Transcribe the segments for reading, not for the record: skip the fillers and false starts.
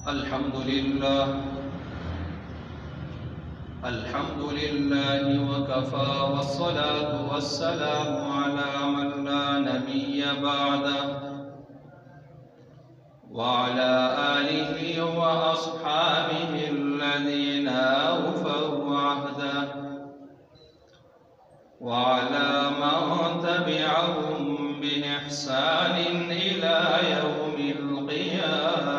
الحمد لله وكفى والصلاة والسلام على من لا نبي بعده وعلى آله وأصحابه الذين أوفوا عهده وعلى من تبعهم بإحسان إلى يوم القيامة.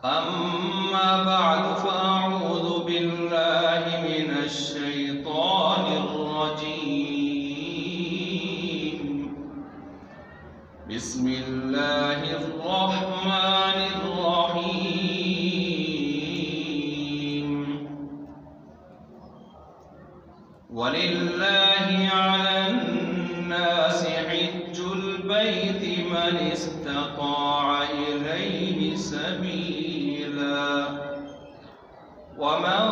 أما بعد فأعوذ بالله من الشيطان الرجيم. بسم الله الرحمن الرحيم. ولله على الناس حج البيت من استطاع إليه سبيلا ومن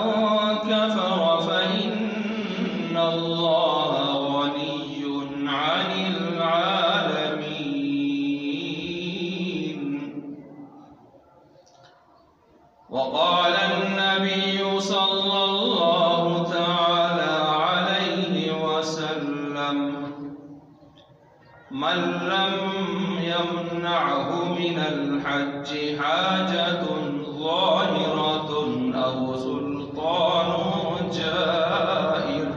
كفر فإن الله غني عن العالمين. وقال النبي صلى الله تعالى عليه وسلم: من لم يمنعه من الحج حاجة ظاهرة أو سلطان جائر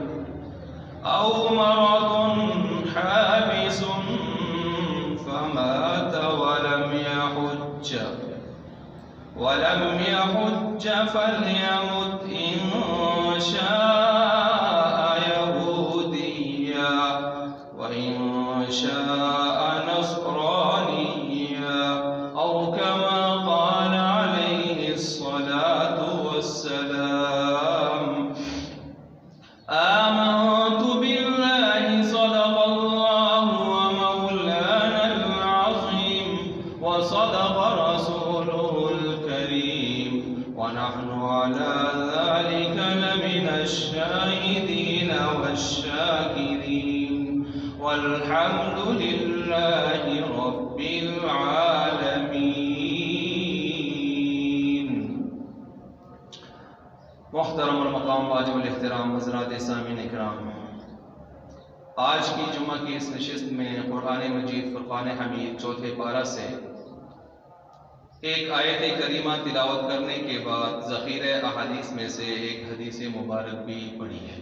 أو مرض حابس فمات ولم يحج فليمت إن شاء يهوديا وإن شاء نصرانيا أو كما قال عليه الصلاة والسلام. آمنت بالله صدق الله ومولانا العظيم وصدق رسوله الكريم ونحن على ذلك لمن الشاهدين والشاكرين والحمد لله رب العالمين. محترم المقام واجب الاحترام حضرات سامعین اکرام، آج کی جمعہ کی اس نشست میں قرآن مجید فرقان حمید چوتھے پارہ سے ایک آیت کریمہ تلاوت کرنے کے بعد ذخیرہ احادیث میں سے ایک حدیث مبارک بھی پڑھی ہے.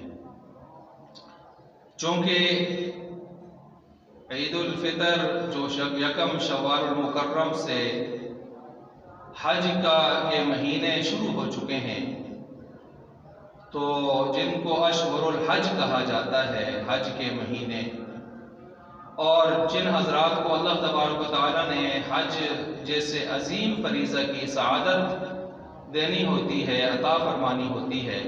چونکہ عید الفطر جو یکم شوال المکرم سے حج کے مہینے شروع ہو چکے ہیں، تو جن کو اشہر الحج کہا جاتا ہے، حج کے مہینے، اور جن حضرات کو اللہ تبارک و تعالیٰ نے حج جیسے عظیم فریضہ کی سعادت دینی ہوتی ہے، عطا فرمانی ہوتی ہے،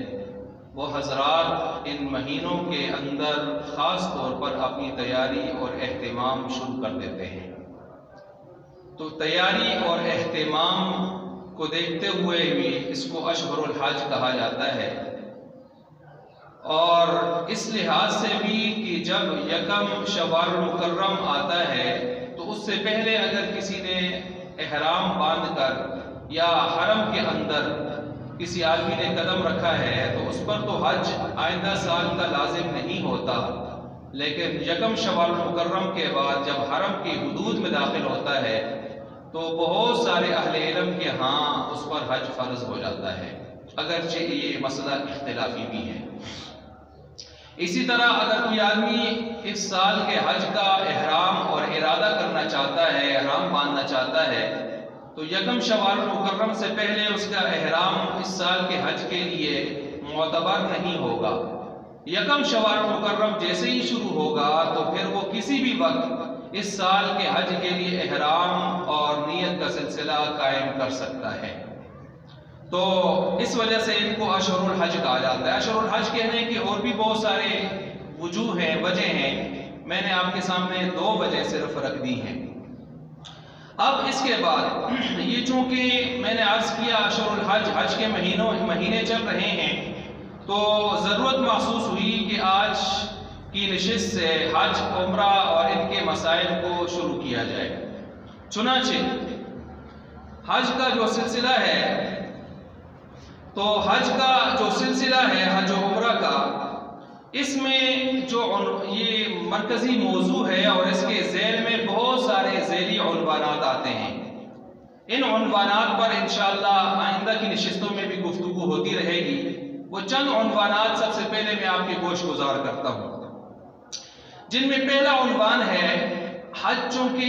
وہ حضرات ان مہینوں کے اندر خاص طور پر اپنی تیاری اور اہتمام شروع کر دیتے ہیں. تو تیاری اور اہتمام کو دیکھتے ہوئے بھی اس کو اشہر الحج کہا جاتا ہے. اور اس لحاظ سے بھی کہ جب یکم شوال المکرم آتا ہے تو اس سے پہلے اگر کسی نے احرام باندھ کر یا حرم کے اندر کسی آدمی نے قدم رکھا ہے تو اس پر تو حج آئندہ سال کا لازم نہیں ہوتا، لیکن یکم شوال المکرم کے بعد جب حرم کی حدود میں داخل ہوتا ہے تو بہت سارے اہل علم کے ہاں اس پر حج فرض ہو جاتا ہے، اگرچہ یہ مسئلہ اختلافی بھی ہے. اسی طرح اگر کوئی آدمی اس سال کے حج کا احرام اور ارادہ کرنا چاہتا ہے، احرام باندھنا چاہتا ہے، تو یکم شوال المکرم سے پہلے اس کا احرام اس سال کے حج کے لیے معتبر نہیں ہوگا. یکم شوال المکرم جیسے ہی شروع ہوگا تو پھر وہ کسی بھی وقت اس سال کے حج کے لیے احرام اور نیت کا سلسلہ قائم کر سکتا ہے. تو اس وجہ سے ان کو اشہر الحج کہا جاتا ہے. اشہر الحج کہنے کی اور بھی بہت سارے وجوہ ہیں، وجہ ہیں، میں نے آپ کے سامنے 2 وجہ صرف رکھ دی ہیں. اب اس کے بعد یہ چونکہ میں نے عرض کیا اشہر الحج، حج کے مہینے چل رہے ہیں، تو ضرورت محسوس ہوئی کہ آج کی نشست سے حج، عمرہ اور ان کے مسائل کو شروع کیا جائے. چنانچہ حج کا جو سلسلہ ہے، تو حج کا جو سلسلہ ہے حج و عمرہ کا، اس میں جو یہ مرکزی موضوع ہے اور اس کے ذیل میں بہت سارے ذیلی عنوانات آتے ہیں۔ ان عنوانات پر انشاءاللہ آئندہ کی نشستوں میں بھی گفتگو ہوتی رہے گی۔ وہ چند عنوانات سب سے پہلے میں آپ کی گوش گزار کرتا ہوں، جن میں پہلا عنوان ہے حج، چونکہ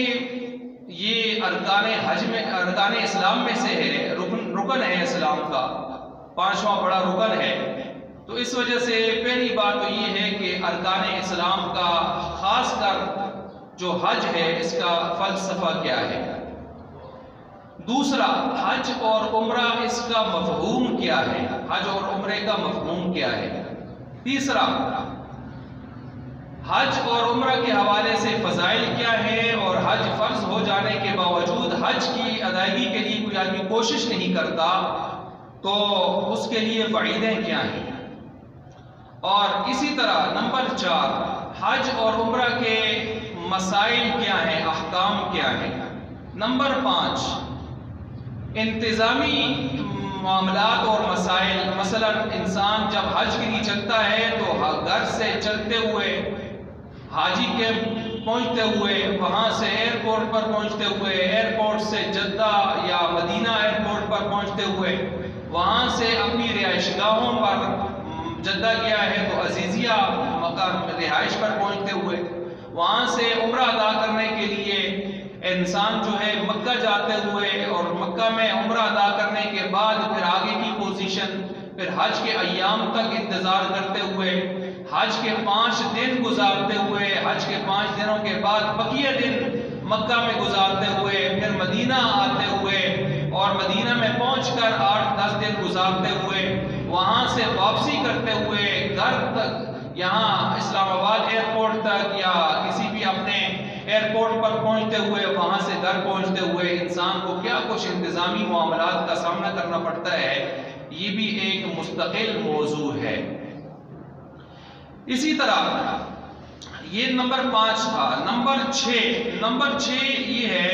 یہ ارکان اسلام میں سے ہے، رکن ہے اسلام کا، 5واں بڑا رکن ہے، تو اس وجہ سے پہلی بات تو یہ ہے کہ ارکان اسلام کا خاص کر جو حج ہے اس کا فلسفہ کیا ہے۔ دوسرا، حج اور عمرہ اس کا مفہوم کیا ہے، حج اور عمرے کا مفہوم کیا ہے۔ تیسرا، حج اور عمرہ کے حوالے سے فضائل کیا ہے، اور حج فرض ہو جانے کے باوجود حج کی ادائیگی کے لیے کوئی آدمی کوشش نہیں کرتا تو اس کے لیے وعیدیں کیا ہیں۔ اور اسی طرح نمبر 4، حج اور عمرہ کے مسائل کیا ہیں، احکام کیا ہیں۔ نمبر 5، انتظامی معاملات اور مسائل، مثلا انسان جب حج کے لیے چلتا ہے تو گھر سے چلتے ہوئے، حاجی کیمپ پہنچتے ہوئے، وہاں سے ایئرپورٹ پر پہنچتے ہوئے، ایئرپورٹ سے جدہ یا مدینہ ایئرپورٹ پر پہنچتے ہوئے، وہاں سے اپنی رہائش گاہوں پر، جدہ گیا ہے تو عزیزیہ مقام رہائش پر پہنچتے ہوئے، وہاں سے عمرہ ادا کرنے کے لیے انسان جو ہے مکہ جاتے ہوئے، اور مکہ میں عمرہ ادا کرنے کے بعد پھر آگے کی پوزیشن، پھر حج کے ایام تک انتظار کرتے ہوئے، حج کے 5 دن گزارتے ہوئے، حج کے 5 دنوں کے بعد بقیہ دن مکہ میں گزارتے ہوئے، پھر مدینہ آتے ہوئے، اور مدینہ میں پہنچ کر 8-10 دن گزارتے ہوئے، وہاں سے واپسی کرتے ہوئے گھر تک، یہاں اسلام آباد ایئرپورٹ تک یا کسی بھی اپنے ایئرپورٹ پر پہنچتے ہوئے، وہاں سے گھر پہنچتے ہوئے انسان کو کیا کچھ انتظامی معاملات کا سامنا کرنا پڑتا ہے، یہ بھی ایک مستقل موضوع ہے۔ اسی طرح یہ نمبر 5 تھا۔ نمبر 6 یہ ہے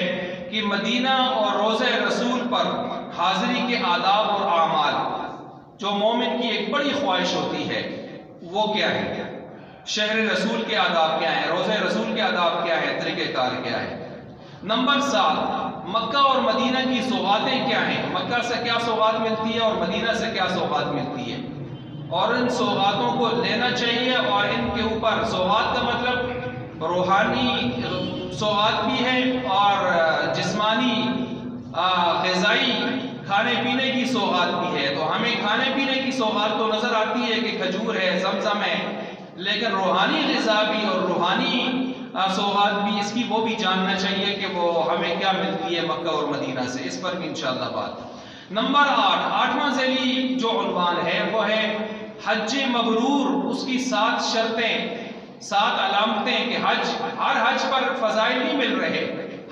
کہ مدینہ اور روضہ رسول پر حاضری کے آداب اور اعمال، جو مومن کی ایک بڑی خواہش ہوتی ہے، وہ کیا ہے، شہر رسول کے آداب کیا ہیں، روضہ رسول کے آداب کیا ہے، طریقہ کار کیا ہے۔ نمبر 7، مکہ اور مدینہ کی سوغاتیں کیا ہیں، مکہ سے کیا سوغات ملتی ہے اور مدینہ سے کیا سوغات ملتی ہے، اور ان سوغاتوں کو لینا چاہیے، اور ان کے اوپر سوغات کا مطلب روحانی سوغات بھی ہے اور جسمانی غذائی کھانے پینے کی سوغات بھی ہے۔ تو ہمیں کھانے پینے کی سوغات تو نظر آتی ہے کہ کھجور ہے، زمزم ہے، لیکن روحانی غذا بھی اور روحانی سوغات بھی، اس کی وہ بھی جاننا چاہیے کہ وہ ہمیں کیا ملتی ہے مکہ اور مدینہ سے، اس پر بھی انشاءاللہ بات۔ نمبر 8واں ذیلی جو عنوان ہے وہ ہے حج مبرور، اس کی 7 شرطیں، 7 علامتیں کہ ہر حج پر فضائل نہیں مل رہے،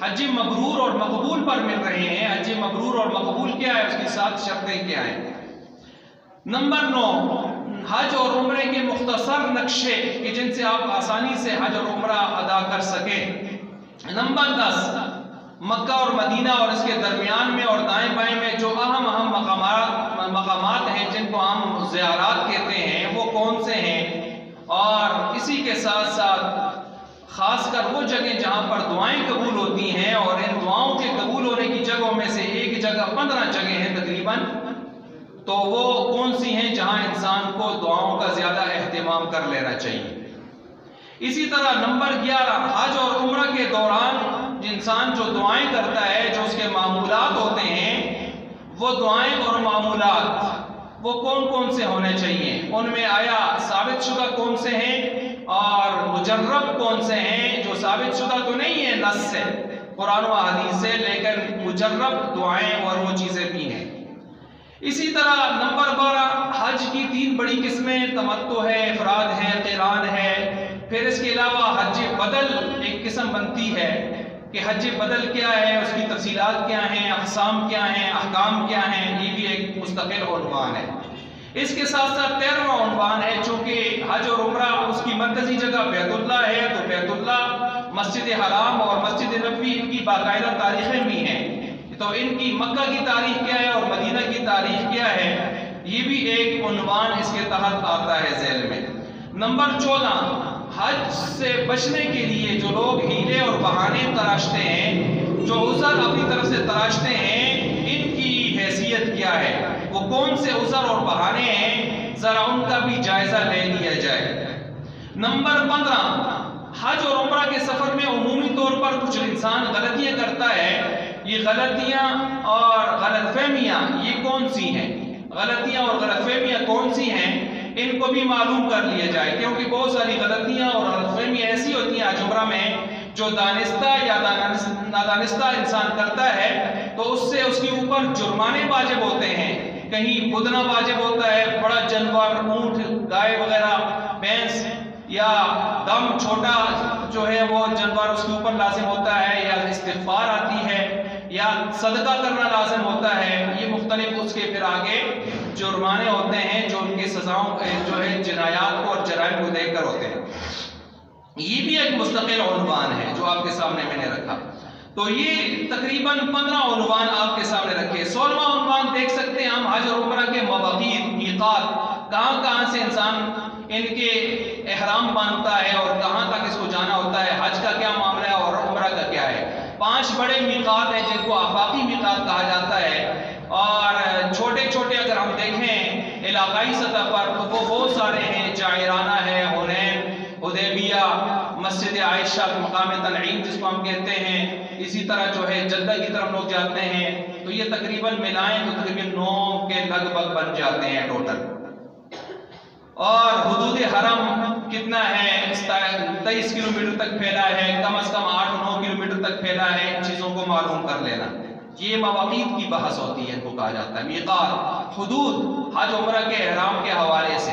حج مبرور اور مقبول پر مل رہے ہیں۔ حج مبرور اور مقبول کیا ہے، اس کی 7 شرطیں کیا ہیں۔ نمبر 9، حج اور عمرے کے مختصر نقشے کہ جن سے آپ آسانی سے حج اور عمرہ ادا کر سکیں۔ نمبر 10، مکہ اور مدینہ اور اس کے درمیان میں اور دائیں بائیں میں جو اہم مقامات ہیں جن کو ہم زیارات کہتے ہیں، وہ کون سے ہیں، اور اسی کے ساتھ ساتھ خاص کر وہ جگہ جہاں پر دعائیں قبول ہوتی ہیں، اور ان دعاؤں کے قبول ہونے کی جگہوں میں سے ایک جگہ 15 جگہ ہیں تقریباً، تو وہ کون سی ہیں جہاں انسان کو دعاؤں کا زیادہ اہتمام کر لینا چاہیے۔ اسی طرح نمبر 11، حج اور عمرہ کے دوران انسان جو دعائیں کرتا ہے، جو اس کے معمولات ہوتے ہیں، وہ دعائیں اور معمولات وہ کون کون سے ہونے چاہیے، ان میں آیا ثابت شدہ کون سے ہیں اور مجرب کون سے ہیں، جو ثابت شدہ تو نہیں ہے نص سے، قرآن و حدیث سے، لیکن مجرب دعائیں اور وہ چیزیں بھی ہیں۔ اسی طرح نمبر 12، حج کی 3 بڑی قسمیں، تمتع ہے، افراد ہے، قران ہے۔ پھر اس کے علاوہ حج بدل ایک قسم بنتی ہے کہ حج بدل کیا ہے، اس کی تفصیلات کیا ہیں، اقسام کیا ہیں، احکام کیا ہیں، یہ بھی ایک مستقل عنوان ہے۔ اس کے ساتھ ساتھ 13واں عنوان ہے، چونکہ حج اور عمرہ اس کی مرکزی جگہ بیت اللہ ہے، تو بیت اللہ، مسجد حرام اور مسجد نبوی، ان کی باقاعدہ تاریخیں بھی ہیں۔ تو ان کی مکہ کی تاریخ کیا ہے اور مدینہ کی تاریخ کیا ہے، یہ بھی ایک عنوان اس کے تحت آتا ہے ذیل میں۔ نمبر 14، حج سے بچنے کے لیے جو لوگ ہیلے اور بہانے تراشتے ہیں، جو عذر اپنی طرف سے تراشتے ہیں، ان کی حیثیت کیا ہے، وہ کون سے عذر اور بہانے ہیں، ذرا ان کا بھی جائزہ لے لیا جائے۔ نمبر 15، حج اور عمرہ کے سفر میں عمومی طور پر کچھ انسان غلطیاں کرتا ہے، یہ غلطیاں اور غلط فہمیاں یہ کون سی ہیں، غلطیاں اور غلط فہمیاں کون سی ہیں، ان کو بھی معلوم کر لیا جائے، کیونکہ بہت ساری غلطیاں اور غلط فہمیاں ایسی ہوتی ہیں حج عمرہ میں جو دانستہ یا نادانستہ انسان کرتا ہے تو اس سے اس کے اوپر جرمانے واجب ہوتے ہیں، کہیں بدنا واجب ہوتا ہے، بڑا جانور اونٹ گائے وغیرہ بھینس یا دم چھوٹا جو ہے وہ جانور اس کے اوپر لازم ہوتا ہے، یا استغفار آتی ہے، یا صدقہ کرنا لازم ہوتا ہے، یہ مختلف اس کے پھر آگے جرمانے ہوتے ہیں جو ان کے سزاؤں جو ہے جنایات کو اور جرائم کو دیکھ کر ہوتے ہیں۔ یہ بھی ایک مستقل عنوان ہے جو آپ کے سامنے میں نے رکھا۔ تو یہ تقریباً 15 عنوان آپ کے سامنے رکھے۔ 16واں عنوان دیکھ سکتے ہیں ہم، حج اور عمرہ کے مواقیت، میقات، کہاں کہاں سے انسان ان کے احرام باندھتا ہے اور کہاں تک اس کو جانا ہوتا ہے، حج کا کیا معاملہ ہے اور عمرہ کا کیا ہے۔ 5 بڑے میقات ہیں جن کو آفاقی میقات کہا جاتا ہے، اور چھوٹے چھوٹے اگر ہم دیکھیں علاقائی سطح پر تو وہ بہت سارے ہیں، جعرانہ ہے، حنین، حدیبیہ، مسجد عائشہ، مقام تنعیم جس کو ہم کہتے ہیں، اسی طرح جو ہے جدہ کی طرف لوگ جاتے ہیں، تو یہ تقریباً ملائیں تو تقریباً 9 کے لگ بھگ بن جاتے ہیں ٹوٹل۔ اور حدود حرم کتنا ہے، 23 کلومیٹر تک پھیلا ہے، کم از کم 8-9 کلومیٹر تک پھیلا ہے، ان چیزوں کو معلوم کر لینا۔ یہ مواقیت کی بحث ہوتی ہے، ان کو کہا جاتا ہے میقات، حدود حج عمرہ کے احرام کے حوالے سے۔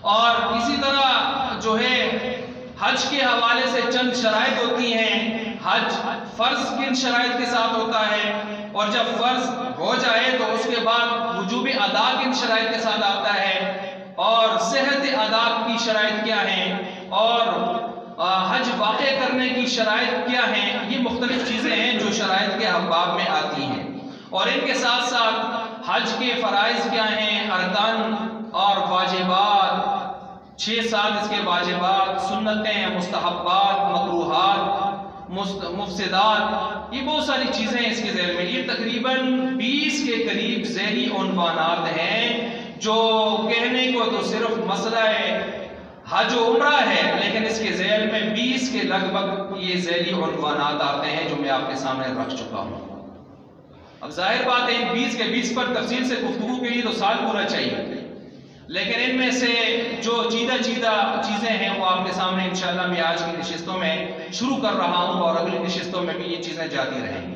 اور اسی طرح جو ہے حج کے حوالے سے چند شرائط ہوتی ہیں، حج فرض کن شرائط کے ساتھ ہوتا ہے، اور جب فرض ہو جائے تو اس کے بعد وجوب ادا کن شرائط کے ساتھ آتا ہے، اور صحت ادا کی شرائط کیا ہیں، اور حج واقع کرنے کی شرائط کیا ہیں۔ یہ مختلف چیزیں ہیں جو شرائط کے باب میں آتی ہیں، اور ان کے ساتھ ساتھ حج کے فرائض کیا ہیں، ارکان اور واجبات، 6-7 اس کے واجبات، سنتیں، مستحبات، مکروہات، مفسدات، یہ بہت ساری چیزیں اس کے ذیل میں۔ یہ تقریباً 20 کے قریب ذیلی عنوانات ہیں جو کہنے کو تو صرف مسئلہ حج و عمرہ ہے، لیکن اس کے ذیل میں 20 کے لگ بھگ یہ ذیلی عنوانات آتے ہیں جو میں آپ کے سامنے رکھ چکا ہوں۔ اب ظاہر بات ہے ان 20 کے 20 پر تفصیل سے گفتگو کے لیے تو سال پورا چاہیے، لیکن ان میں سے جو چیدہ چیزیں ہیں وہ آپ کے سامنے انشاءاللہ میں آج کی نشستوں میں شروع کر رہا ہوں، اور اگلی نشستوں میں بھی یہ چیزیں جاتی رہیں گی۔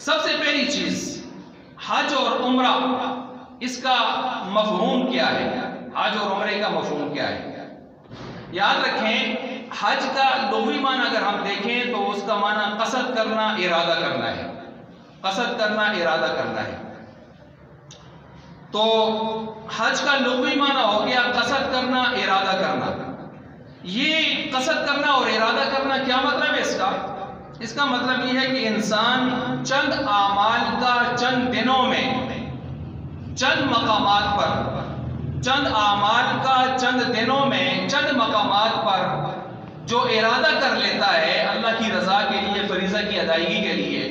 سب سے پہلی چیز، حج اور عمرہ، اس کا مفہوم کیا ہے، حج اور عمرے کا مفہوم کیا ہے۔ یاد رکھیں حج کا لغوی معنی اگر ہم دیکھیں تو اس کا معنی قصد کرنا، ارادہ کرنا ہے، قصد کرنا، ارادہ کرنا ہے۔ تو حج کا لغوی معنی ہو گیا قصد کرنا، ارادہ کرنا۔ یہ قصد کرنا اور ارادہ کرنا کیا مطلب ہے اس کا؟ اس کا مطلب یہ ہے کہ انسان چند اعمال کا چند دنوں میں چند مقامات پر، چند اعمال کا چند دنوں میں چند مقامات پر جو ارادہ کر لیتا ہے اللہ کی رضا کے لیے، فریضہ کی ادائیگی کے لیے،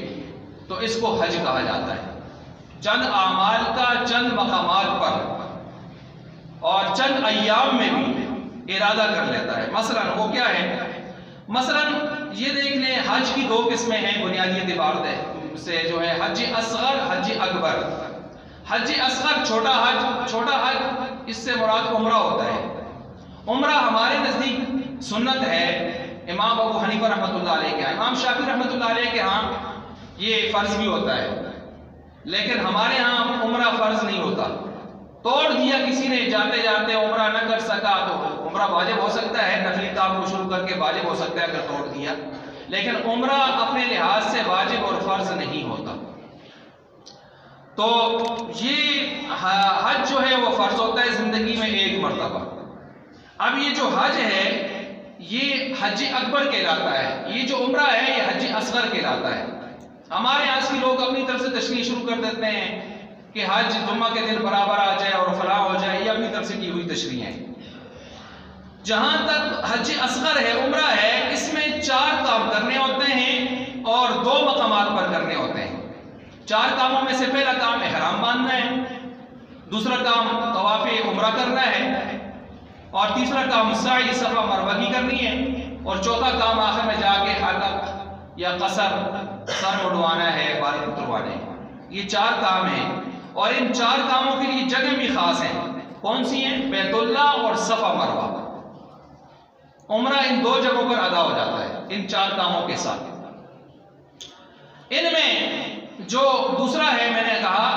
تو اس کو حج کہا جاتا ہے۔ چند اعمال کا چند مقامات پر اور چند ایام میں بھی ارادہ کر لیتا ہے۔ مثلا وہ کیا ہے؟ مثلا یہ دیکھ لیں حج کی 2 قسمیں ہیں بنیادی اعتبار سے، جو ہے حج اصغر، حج اکبر۔ حج اصغر چھوٹا حج، اس سے مراد عمرہ ہوتا ہے۔ عمرہ ہمارے نزدیک سنت ہے، امام ابو حنیفہ رحمۃ اللہ علیہ کے ہاں، امام شافعی رحمۃ اللہ علیہ کے ہاں یہ فرض بھی ہوتا ہے، لیکن ہمارے ہاں عمرہ فرض نہیں ہوتا۔ توڑ دیا کسی نے جاتے جاتے، عمرہ نہ کر سکا تو عمرہ واجب ہو سکتا ہے، نفلی کام کو شروع کر کے واجب ہو سکتا ہے اگر توڑ دیا، لیکن عمرہ اپنے لحاظ سے واجب اور فرض نہیں ہوتا۔ تو یہ حج جو ہے وہ فرض ہوتا ہے زندگی میں 1 مرتبہ۔ اب یہ جو حج ہے یہ حج اکبر کہلاتا ہے، یہ جو عمرہ ہے یہ حج اصغر کہلاتا ہے۔ ہمارے یہاں کے لوگ اپنی طرف سے تشریح شروع کر دیتے ہیں کہ حج جمعہ کے دن برابر آ جائے اور فلاں ہو جائے، یہ اپنی طرف سے کی ہوئی تشریح ہیں۔ جہاں تک حج اصغر ہے، عمرہ ہے، اس میں 4 کام کرنے ہوتے ہیں اور 2 مقامات پر کرنے ہوتے ہیں۔ 4 کاموں میں سے پہلا کام احرام باندھنا ہے، دوسرا کام طواف عمرہ کرنا ہے، اور تیسرا کام سعی صفا مروہ کی کرنی ہے، اور چوتھا کام آخر میں جا کے حلق یا قصر، سر مڑوانا ہے، بال کتروانے ہیں۔ یہ 4 کام ہیں، اور ان 4 کاموں کے لیے جگہ بھی خاص ہیں۔ کون سی ہیں؟ بیت اللہ اور صفا مروہ۔ عمرہ ان 2 جگہوں پر ادا ہو جاتا ہے، ان 4 کاموں کے ساتھ۔ ان میں جو دوسرا ہے، میں نے کہا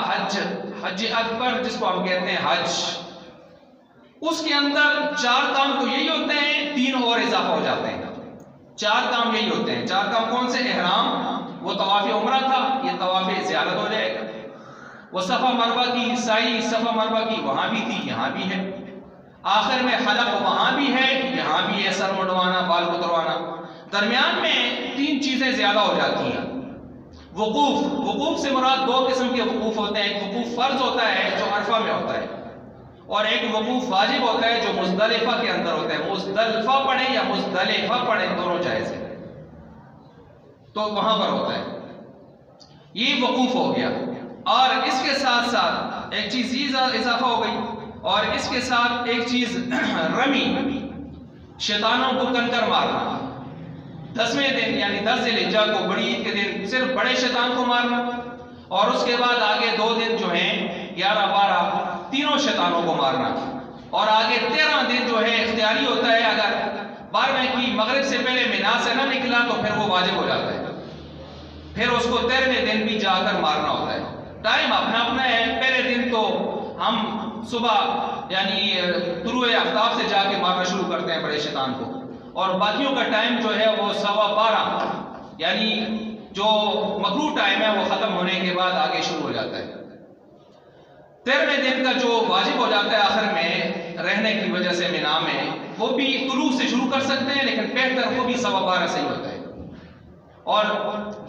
حج اکبر جس کو ہم کہتے ہیں حج، اس کے اندر 4 کام تو یہی ہوتے ہیں، 3 اور اضافہ ہو جاتے ہیں۔ 4 کام یہی ہوتے ہیں۔ 4 کام کون سے؟ احرام، وہ طواف عمرہ تھا، یہ طواف زیارت ہو جائے گا۔ وہ صفا مروہ کی سعی، صفا مروہ کی وہاں بھی تھی، یہاں بھی ہے۔ آخر میں حلق وہاں بھی ہے، یہاں بھی ہے، سر مڑوانا، بال کتروانا۔ درمیان میں 3 چیزیں زیادہ ہو جاتی ہیں۔ وقوف سے مراد 2 قسم کے وقوف ہوتے ہیں۔ ایک وقوف فرض ہوتا ہے جو عرفہ میں ہوتا ہے، اور ایک وقوف واجب ہوتا ہے جو مزدلفہ کے اندر ہوتا ہے۔ مزدلفہ پڑھیں یا مزدلفہ پڑھیں، دونوں جائز ہیں، تو وہاں پر ہوتا ہے۔ یہ وقوف ہو گیا، اور اس کے ساتھ ساتھ ایک چیز یہ اضافہ ہو گئی، اور اس کے ساتھ ایک چیز رمی، شیطانوں کو کنکر مارنا۔ 10ویں دن یعنی 10 ذی الحجہ کو، بڑی عید کے دن، صرف بڑے شیطان کو مارنا، اور اس کے بعد آگے 2 دن جو ہیں 11 12 تینوں شیطانوں کو مارنا، اور آگے 13 دن جو ہے اختیاری ہوتا ہے۔ اگر 12ویں کی مغرب سے پہلے مینا سے نہ نکلا تو پھر وہ واجب ہو جاتا ہے، پھر اس کو 13ویں دن بھی جا کر مارنا ہوتا ہے۔ ٹائم اپنا اپنا ہے۔ پہلے دن تو ہم صبح یعنی طلوع آفتاب سے جا کے مارنا شروع کرتے ہیں بڑے شیطان کو، اور باقیوں کا ٹائم جو ہے وہ 12:15 یعنی جو مکروہ ٹائم ہے وہ ختم ہونے کے بعد آگے شروع ہو جاتا ہے۔ 13ویں دن کا جو واجب ہو جاتا ہے آخر میں رہنے کی وجہ سے مینا میں، وہ بھی طلوع سے شروع کر سکتے ہیں، لیکن بہتر وہ بھی 12:15 سے ہی ہوتا ہے، اور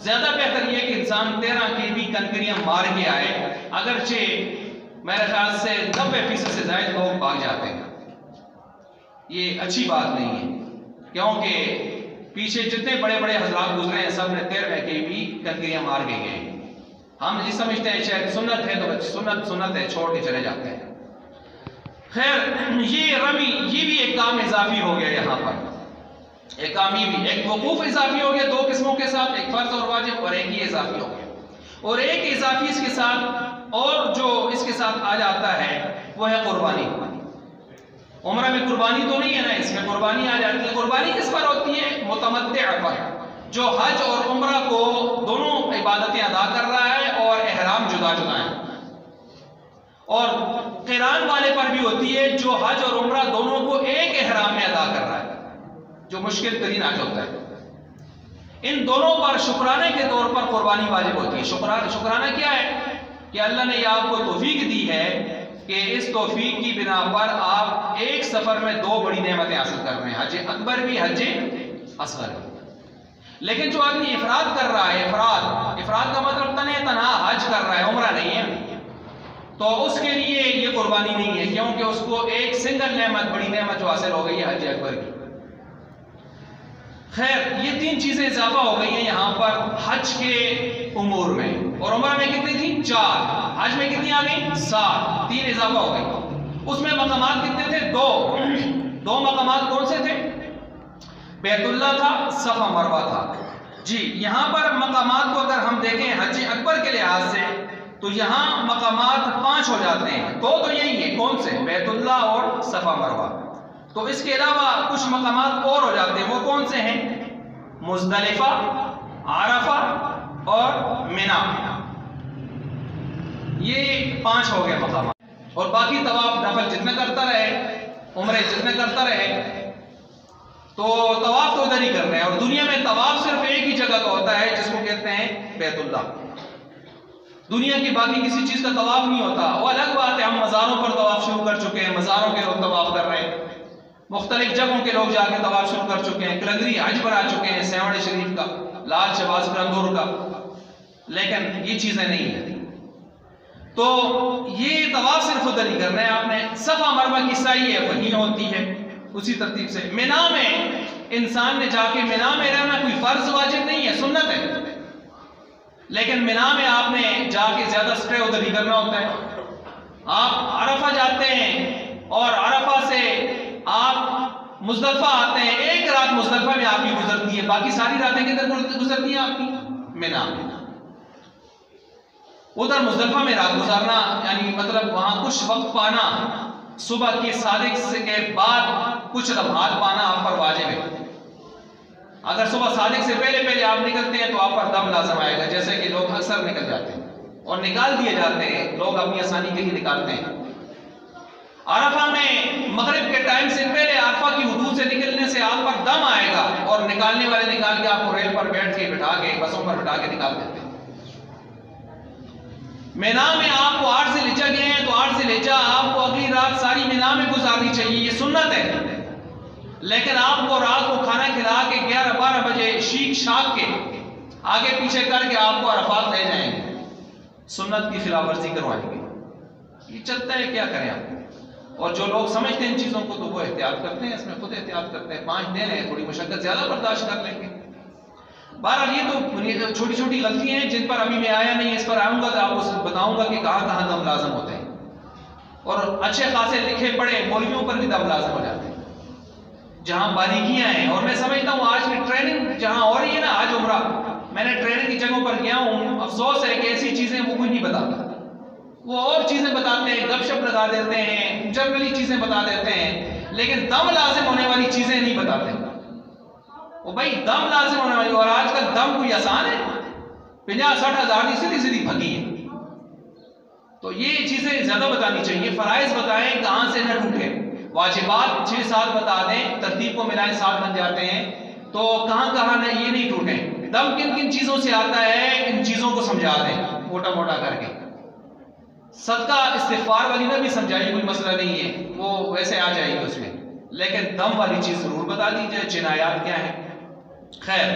زیادہ بہتر یہ کہ انسان 13 کی بھی کنکریاں مار کے آئے، اگرچہ میرے خیال سے 90% سے زائد لوگ بھاگ جاتے ہیں۔ یہ اچھی بات نہیں ہے، کیونکہ پیچھے جتنے بڑے بڑے حضرات گزرے ہیں سب نے 13ویں کی بھی کنکریاں مار کے گئے ہیں۔ ہم یہ سمجھتے ہیں شاید سنت ہے تو سنت ہے، چھوڑ کے چلے جاتے ہیں۔ خیر، یہ رمی، یہ بھی ایک کام اضافی ہو گیا یہاں پر۔ ایک کام یہ بھی، ایک وقوف اضافی ہو گیا 2 قسموں کے ساتھ، ایک فرض اور واجب، اور ایک یہ اضافی ہو گیا، اور ایک اضافی اس کے ساتھ اور جو اس کے ساتھ آ جاتا ہے وہ ہے قربانی۔ عمرہ میں قربانی تو نہیں ہے نا، اس میں قربانی آ جاتی ہے۔ قربانی کس پر ہوتی ہے؟ متمتع پر، جو حج اور عمرہ کو دونوں عبادتیں ادا کر رہا ہے اور احرام جدا جدا ہیں، اور قران والے پر بھی ہوتی ہے جو حج اور عمرہ دونوں کو ایک احرام میں ادا کر رہا ہے، جو مشکل ترین حج ہوتا ہے۔ ان دونوں پر شکرانے کے طور پر قربانی واجب ہوتی ہے۔ شکرانہ کیا ہے؟ کہ اللہ نے یہ آپ کو توفیق دی ہے کہ اس توفیق کی بنا پر آپ ایک سفر میں 2 بڑی نعمتیں حاصل کر رہے ہیں، حج اکبر بھی، حج اصغر بھی۔ لیکن جو آدمی افراد کر رہا ہے، افراد کا مطلب تنہا حج کر رہا ہے، عمرہ نہیں ہے، تو اس کے لیے یہ قربانی نہیں ہے، کیونکہ اس کو ایک سنگل نعمت، بڑی نعمت جو حاصل ہو گئی ہے حج اکبر کی۔ خیر، یہ 3 چیزیں اضافہ ہو گئی ہیں یہاں پر حج کے امور میں، اور عمرہ میں کتنی تھی؟ 4، حج میں کتنی آ گئی؟ 7، 3 اضافہ ہو گئی۔ اس میں مقامات کتنے تھے؟ 2 مقامات کون سے تھے؟ بیت اللہ تھا، صفا مروہ تھا۔ جی، یہاں پر مقامات کو اگر ہم دیکھیں حج اکبر کے لحاظ سے تو یہاں مقامات 5 ہو جاتے ہیں، 2 تو یہی ہیں، کون سے؟ بیت اللہ اور صفا مروہ۔ تو اس کے علاوہ کچھ مقامات اور ہو جاتے ہیں، وہ کون سے ہیں؟ مزدلفہ، عرفہ اور مینا۔ یہ 5 ہو گئے مقامات، اور باقی طواف نفل جتنا کرتا رہے، عمرے جتنے کرتا رہے، تو طواف تو ادھر ہی کر رہے ہیں۔ اور دنیا میں طواف صرف ایک ہی جگہ کا ہوتا ہے جس کو کہتے ہیں بیت اللہ، دنیا کی باقی کسی چیز کا طواف نہیں ہوتا۔ وہ الگ بات ہے، ہم مزاروں پر طواف شروع کر چکے ہیں، مزاروں کے لوگ طواف کر رہے ہیں، مختلف جگہوں کے لوگ جا کے طواف شروع کر چکے ہیں، کلنگری حج پر آ چکے ہیں، سیوڑ شریف کا، لال شہباز قلندور کا، لیکن یہ چیزیں نہیں ہیں. تو یہ طواف صرف ادھر ہی کرنا ہے آپ نے. صفا مروہ کی سعی ہے وہیں ہوتی ہے اسی ترتیب سے. منا میں انسان نے جا کے منا میں رہنا کوئی فرض واجب نہیں ہے، سنت ہے. لیکن منا میں آپ نے جا کے زیادہ سٹے ادھر ہی کرنا ہوتا ہے. آپ عرفہ جاتے ہیں اور عرفہ سے آپ مزدلفہ آتے ہیں، ایک رات مزدلفہ میں آپ کی گزرتی ہے، باقی ساری راتیں کدھر گزرتی ہیں آپ کی؟ منا میں. ادھر مزدلفہ میں رات گزارنا یعنی مطلب وہاں کچھ وقت پانا، صبح کے صادق کے بعد کچھ لمحات پانا آپ پر واجب ہے. اگر صبح صادق سے پہلے آپ نکلتے ہیں تو آپ پر دم لازم آئے گا، جیسے کہ لوگ اکثر نکل جاتے ہیں اور نکال دیے جاتے ہیں، لوگ اپنی آسانی کے لیے نکالتے ہیں. عرفہ میں مغرب کے ٹائم سے پہلے عرفہ کی حدود سے نکلنے سے آپ پر دم آئے گا اور نکالنے والے نکال کے آپ کو ریل پر بیٹھ کے بٹھا کے بسوں پر بٹھا کے نکال دیتے ہیں. مینا میں آپ کو 8 ذی الحجہ گئے ہیں تو 8 ذی الحجہ آپ کو اگلی رات ساری مینا میں گزارنی چاہیے، یہ سنت ہے. لیکن آپ کو رات کو کھانا کھلا کے 11-12 بجے شیک شاک کے آگے پیچھے کر کے آپ کو عرفات لے جائیں گے، سنت کی خلاف ورزی کروائیں گے. یہ چلتا ہے، کیا کریں آپ. اور جو لوگ سمجھتے ہیں ان چیزوں کو تو وہ احتیاط کرتے ہیں، اس میں خود احتیاط کرتے ہیں. 5 دن ہے، تھوڑی مشقت زیادہ برداشت کر لیں گے. بہرحال یہ تو چھوٹی چھوٹی غلطیاں ہیں جن پر ابھی میں آیا نہیں، اس پر آؤں گا تو آپ کو بتاؤں گا کہ کہاں کہاں دم لازم ہوتے ہیں. اور اچھے خاصے لکھے پڑھے مولویوں پر بھی دم لازم ہو جاتے ہیں جہاں باریکیاں ہیں. اور میں سمجھتا ہوں آج کی ٹریننگ جہاں ہو رہی ہے نا، آج عمرہ میں نے ٹریننگ کی جگہوں پر گیا ہوں، افسوس ہے کہ ایسی چیزیں وہ کوئی نہیں بتاتا. وہ اور چیزیں بتاتے ہیں، گپ شپ لگا دیتے ہیں، جنرلی چیزیں بتا دیتے ہیں، لیکن دم لازم ہونے والی چیزیں نہیں بتاتے. وہ بھائی دم لازم ہونے والی، اور آج کل دم کوئی آسان ہے؟ 50-60 ہزار کی سیدھی بھگی ہے. تو یہ چیزیں زیادہ بتانی چاہیے. فرائض بتائیں کہاں سے نہ ٹوٹے. واجبات 6-7 بتا دیں، ترتیب کو ملائیں 7 بن جاتے ہیں. تو کہاں کہاں نہ یہ نہیں ٹوٹیں. دم کن کن چیزوں سے آتا ہے ان چیزوں کو سمجھا دیں موٹا موٹا کر کے. صدقہ استغفار والی نہ بھی سمجھائی، کوئی مسئلہ نہیں ہے، وہ ویسے آ جائے گی اس میں، لیکن دم والی چیز ضرور بتا دی جائے. جنایات کیا ہیں؟ خیر،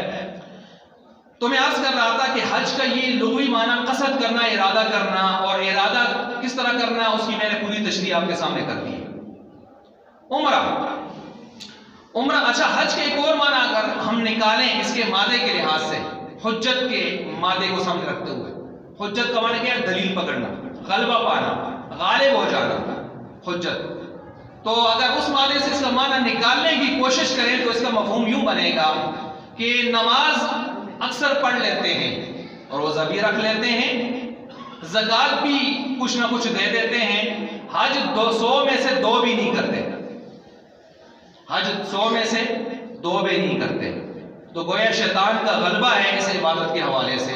تو میں عرض کر رہا تھا کہ حج کا یہ لغوی معنی قصد کرنا، ارادہ کرنا، اور ارادہ کس طرح کرنا اس کی میں نے پوری تشریح آپ کے سامنے کر دی ہے. عمرہ اچھا، حج کے ایک اور معنی اگر ہم نکالیں اس کے مادے کے لحاظ سے، حجت کے مادے کو سامنے رکھتے ہوئے، حجت کا معنی کیا ہے؟ دلیل پکڑنا، غلبہ پانا، غالب ہو جانا، حجت. تو اگر اس معنی سے اس کا معنی نکالنے کی کوشش کریں تو اس کا مفہوم یوں بنے گا کہ نماز اکثر پڑھ لیتے ہیں، روزہ بھی رکھ لیتے ہیں، زکوٰۃ بھی کچھ نہ کچھ دے دیتے ہیں، حج 100 میں سے 2 بھی نہیں کرتے، حج 100 میں سے 2 بھی نہیں کرتے. تو گویا شیطان کا غلبہ ہے اس عبادت کے حوالے سے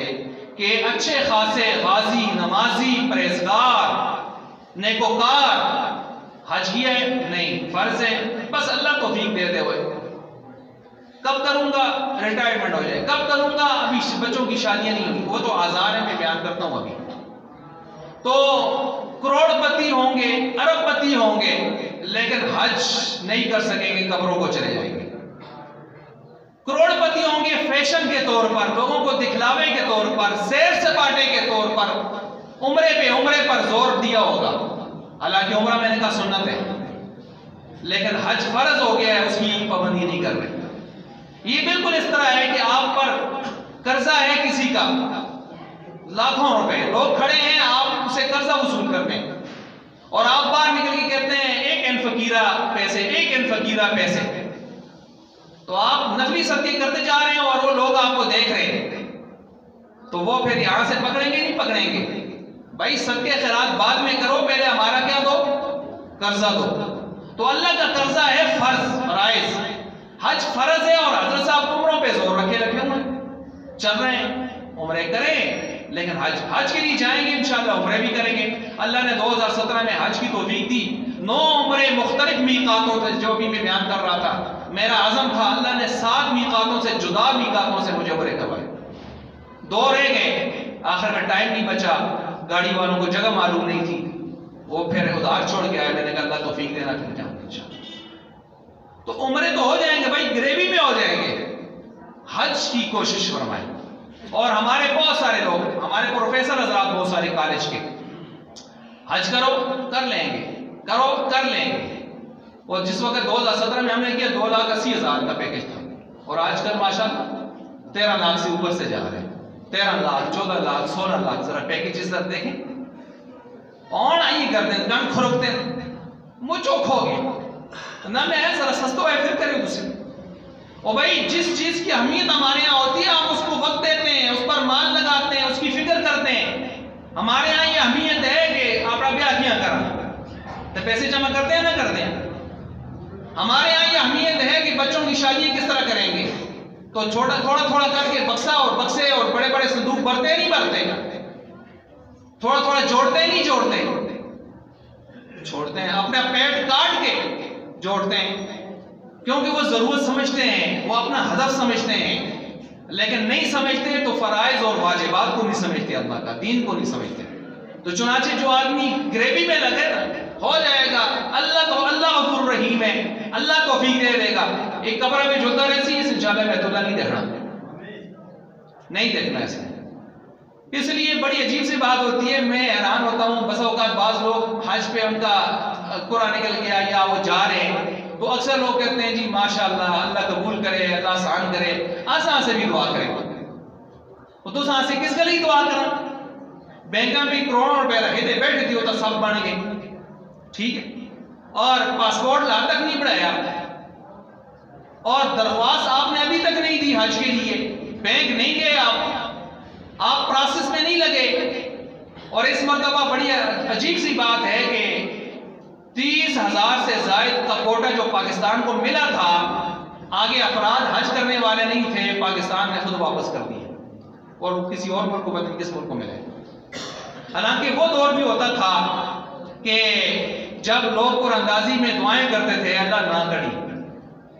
کہ اچھے خاصے غازی، نمازی، پرہیزگار، نیکوکار حج کیا ہے؟ نہیں، فرض ہے، بس اللہ توفیق دے دے ہوئے. کب کروں گا؟ ریٹائرمنٹ ہو جائے. کب کروں گا؟ ابھی بچوں کی شادیاں نہیں ہوئی، وہ تو آزار ہے، میں بیان کرتا ہوں ابھی. تو کروڑ پتی ہوں گے، ارب پتی ہوں گے، لیکن حج نہیں کر سکیں گے، قبروں کو چلے جائیں گے. کروڑ پتی ہوں گے فیشن کے طور پر، لوگوں کو دکھلاوے کے طور پر، سیر سپاٹے کے طور پر، عمرے پر زور دیا ہوگا. حالانکہ عمرہ میں نے کہا سنت ہے، لیکن حج فرض ہو گیا ہے، اس کی پابندی نہیں کر رہے. یہ بالکل اس طرح ہے کہ آپ پر قرضہ ہے کسی کا لاکھوں روپے، لوگ کھڑے ہیں، آپ اسے قرضہ وصول کرتے ہیں اور آپ باہر نکل کے کہتے ہیں ایک این فقیرہ پیسے. تو آپ نفلی صدقے کرتے جا رہے ہیں اور وہ لوگ آپ کو دیکھ رہے ہیں، تو وہ پھر یہاں سے پکڑیں گے نہیں پکڑیں گے؟ بھائی صدقے خیرات بعد میں کرو، پہلے ہمارا کیا دو؟ قرضہ دو. تو اللہ کا قرضہ ہے فرض، فرائض. حج فرض ہے اور حضرت صاحب عمروں پہ زور رکھے ہوئے چل رہے ہیں. عمرے کریں، لیکن حج کے لیے جائیں گے انشاءاللہ، عمرے بھی کریں گے. اللہ نے 2017 میں حج کی توفیق دی. 9 عمرے مختلف میقاتوں سے، جو بھی میں بیان کر رہا تھا، میرا عزم تھا، اللہ نے 7 میقاتوں سے، جدا میقاتوں سے مجھے عمرے کروائے. 2 رہ گئے، آخر کا ٹائم نہیں بچا، گاڑی والوں کو جگہ معلوم نہیں تھی، وہ پھر ادھار چھوڑ کے آئے. میں نے کہا اللہ توفیق دینا پھر جاؤں انشاءاللہ. تو عمرے تو ہو جائیں گے بھائی، گریوی میں ہو جائیں گے. حج کی کوشش فرمائیں. اور ہمارے بہت سارے لوگ، ہمارے پروفیسر حضرات بہت سارے کالج کے، حج کرو کر لیں گے، کرو کر لیں گے. اور جس وقت 2017 میں ہم نے کیا 2,80,000 کا پیکج تھا، اور آج کل ماشاءاللہ 13 لاکھ سے اوپر سے جا رہے ہیں. 13 لاکھ 14 لاکھ 16 لاکھ ذرا پیکیجز ذرا دیکھیں. اور آئیے کرتے ہیں کن کھروکتے ہیں مجھو کھو گئے نہ میں ذرا سستو ہے پھر کرے دوسرے. اور بھائی جس چیز کی اہمیت ہمارے یہاں ہوتی ہے ہم اس کو وقت دیتے ہیں، اس پر مال لگاتے ہیں، اس کی فکر کرتے ہیں. ہمارے یہاں یہ اہمیت ہے کہ آپ بیاہ کیا کرنا تو پیسے جمع کرتے ہیں نہ کرتے ہیں. ہمارے یہاں یہ اہمیت ہے کہ بچوں کی شادی کس طرح کریں گے، تو تھوڑا تھوڑا کر کے بکسا اور بکسے اور بڑے بڑے صندوق بھرتے نہیں بھرتے، تھوڑا تھوڑا جوڑتے نہیں جوڑتے، چھوڑتے ہیں اپنا پیٹ کاٹ کے جوڑتے ہیں، کیونکہ وہ ضرورت سمجھتے ہیں، وہ اپنا ہدف سمجھتے ہیں. لیکن نہیں سمجھتے تو فرائض اور واجبات کو نہیں سمجھتے، اللہ کا دین کو نہیں سمجھتے. تو چنانچہ جو آدمی گریوی میں لگے نا ہو جائے گا. اللہ غفور رحیم ہے، اللہ توفیق دے دے گا. ایک قبر میں جھولتا رہتی ہے انشاءاللہ بیت اللہ نہیں دیکھنا، نہیں دیکھنا ایسے. اس لیے بڑی عجیب سی بات ہوتی ہے، میں حیران ہوتا ہوں. بس اوقات بعض لوگ حج پہ ان کا قرآن نکل گیا یا وہ جا رہے ہیں تو اکثر لوگ کہتے ہیں جی ماشاءاللہ اللہ قبول کرے، اللہ آسان کرے. آسان سے بھی دعا کرے، تو آسان سے کس کے لیے دعا کرنا؟ بینکاں بھی کروڑوں روپے رکھے تھے بیٹھے تھی ہوتا سب بن گئے، ٹھیک ہے، اور پاسپورٹ لا تک نہیں بڑھایا، اور درخواست آپ نے ابھی تک نہیں دی حج کے لیے، بینک نہیں گئے آپ پروسیس میں نہیں لگے. اور اس مرتبہ بڑی عجیب سی بات ہے کہ 30,000 سے زائد کا کوٹا جو پاکستان کو ملا تھا، آگے افراد حج کرنے والے نہیں تھے، پاکستان نے خود واپس کر دیا اور کسی اور ملک کو بدل کس ملک کو ملے. حالانکہ وہ دور بھی ہوتا تھا کہ جب لوگ قرآن اندازی میں دعائیں کرتے تھے اللہ نہ کری،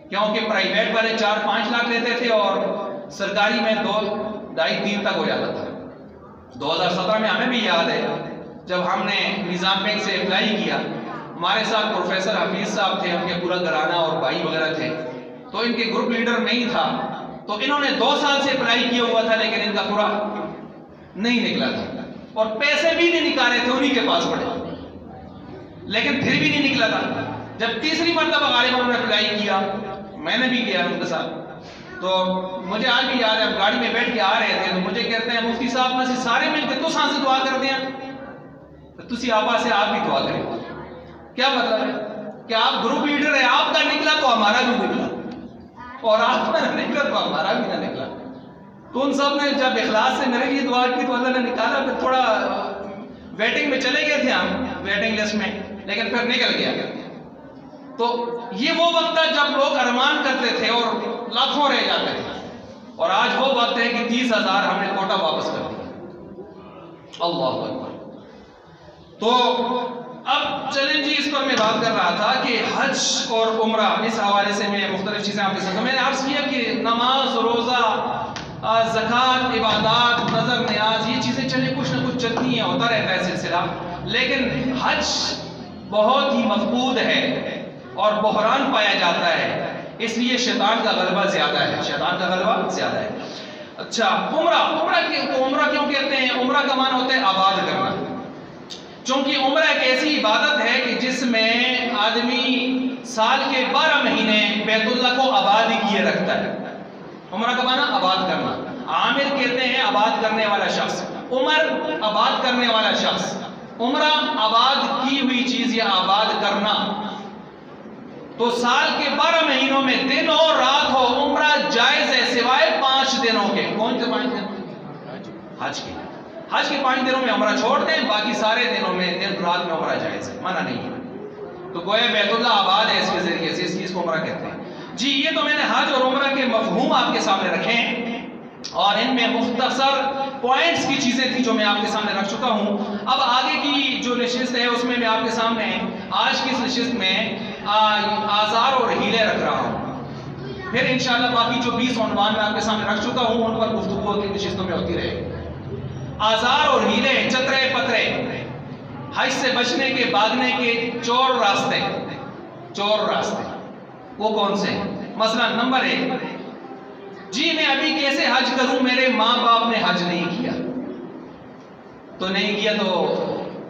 کیونکہ پرائیویٹ والے 4-5 لاکھ لیتے تھے اور سرکاری میں 2-2.5-3 تک ہو جاتا تھا. 2017 میں ہمیں بھی یاد ہے جب ہم نے نظام بینک سے اپلائی کیا، ہمارے ساتھ پروفیسر حفیظ صاحب تھے، ان کے پورا گھرانہ اور بھائی وغیرہ تھے، تو ان کے گروپ لیڈر نہیں تھا، تو انہوں نے 2 سال سے اپلائی کیا ہوا تھا لیکن ان کا پورا نہیں نکلا تھا، اور پیسے بھی نہیں نکالے تھے انہی کے پاس پڑے، لیکن پھر بھی نہیں نکلا تھا. جب تیسری مرتبہ غالباً انہوں نے اپلائی کیا، میں نے بھی کیا ان کے ساتھ، تو مجھے آج بھی یاد ہے ہم گاڑی میں بیٹھ کے آ رہے تھے تو مجھے کہتے ہیں مفتی صاحب میں سے سارے مل کے تساں سے دعا کر دیا، تو تسی آبا سے آپ بھی دعا کریں. کیا مطلب ہے کہ آپ گروپ لیڈر ہیں، آپ کا نکلا تو ہمارا بھی نکلا، اور آپ کا نہ نکلا تو ہمارا بھی نہ نکلا. تو ان سب نے جب اخلاص سے میرے لیے دعا کی تو اللہ نے نکالا. پھر تھوڑا ویٹنگ میں چلے گئے تھے ہم، ویٹنگ لسٹ میں، لیکن پھر نکل گیا. تو یہ وہ وقت تھا جب لوگ ارمان کرتے تھے اور لاکھوں رہ جاتے تھے، اور آج وہ وقت ہے کہ 30,000 ہم نے کوٹا واپس کر دیا. اللہ اکبر. تو اب چلیں جی، اس پر میں بات کر رہا تھا کہ حج اور عمرہ، اس حوالے سے میں مختلف چیزیں آپ کے ساتھ، میں نے عرض کیا کہ نماز، روزہ، زکوٰۃ، عبادات، نظر نیاز، یہ چیزیں چلے کچھ نہ کچھ چلتی ہیں، ہوتا رہتا ہے سلسلہ، لیکن حج بہت ہی مفقود ہے اور بحران پایا جاتا ہے، اس لیے شیطان کا غلبہ زیادہ ہے، شیطان کا غلبہ زیادہ ہے. اچھا، عمرہ کیوں کہتے ہیں؟ عمرہ کا معنی ہوتا ہے آباد کرنا، چونکہ عمرہ ایک ایسی عبادت ہے کہ جس میں آدمی سال کے 12 مہینے بیت اللہ کو آباد کیے رکھتا ہے. عمرہ کا معنی آباد کرنا. عامر کہتے ہیں آباد کرنے والا شخص، عمر آباد کرنے والا شخص. عمرہ آباد کی ہوئی چیز یا آباد کرنا. تو سال کے 12 مہینوں میں دن اور رات ہو عمرہ جائز ہے، سوائے 5 دنوں کے. کون سے 5 دن؟ حج کے. حج کے 5 دنوں میں عمرہ چھوڑ دیں، باقی سارے دنوں میں دن رات میں عمرہ جائز ہے، منع نہیں ہے. تو گویا بیت اللہ آباد ہے اس کے ذریعے سے، اس چیز کو عمرہ کہتے ہیں. جی، یہ تو میں نے حج اور عمرہ کے مفہوم آپ کے سامنے رکھے ہیں، اور ان میں مختصر پوائنٹس کی چیزیں تھی جو میں آپ کے سامنے رکھ چکا ہوں. اب آگے کی جو نشست ہے اس میں میں آپ کے سامنے آج کی اس نشست میں آزار اور ہیلے رکھ رہا ہوں. پھر انشاءاللہ باقی جو 20 عنوان میں آپ کے سامنے رکھ چکا ہوں ان پر گفتگو کی نشستوں میں ہوتی رہے. آزار اور ہیلے، چترے پترے، حج سے بچنے کے، بھاگنے کے چور راستے، وہ کون سے ہیں؟ مثلا نمبر 1، جی میں ابھی کیسے حج کروں، میرے ماں باپ نے حج نہیں کیا، تو نہیں کیا تو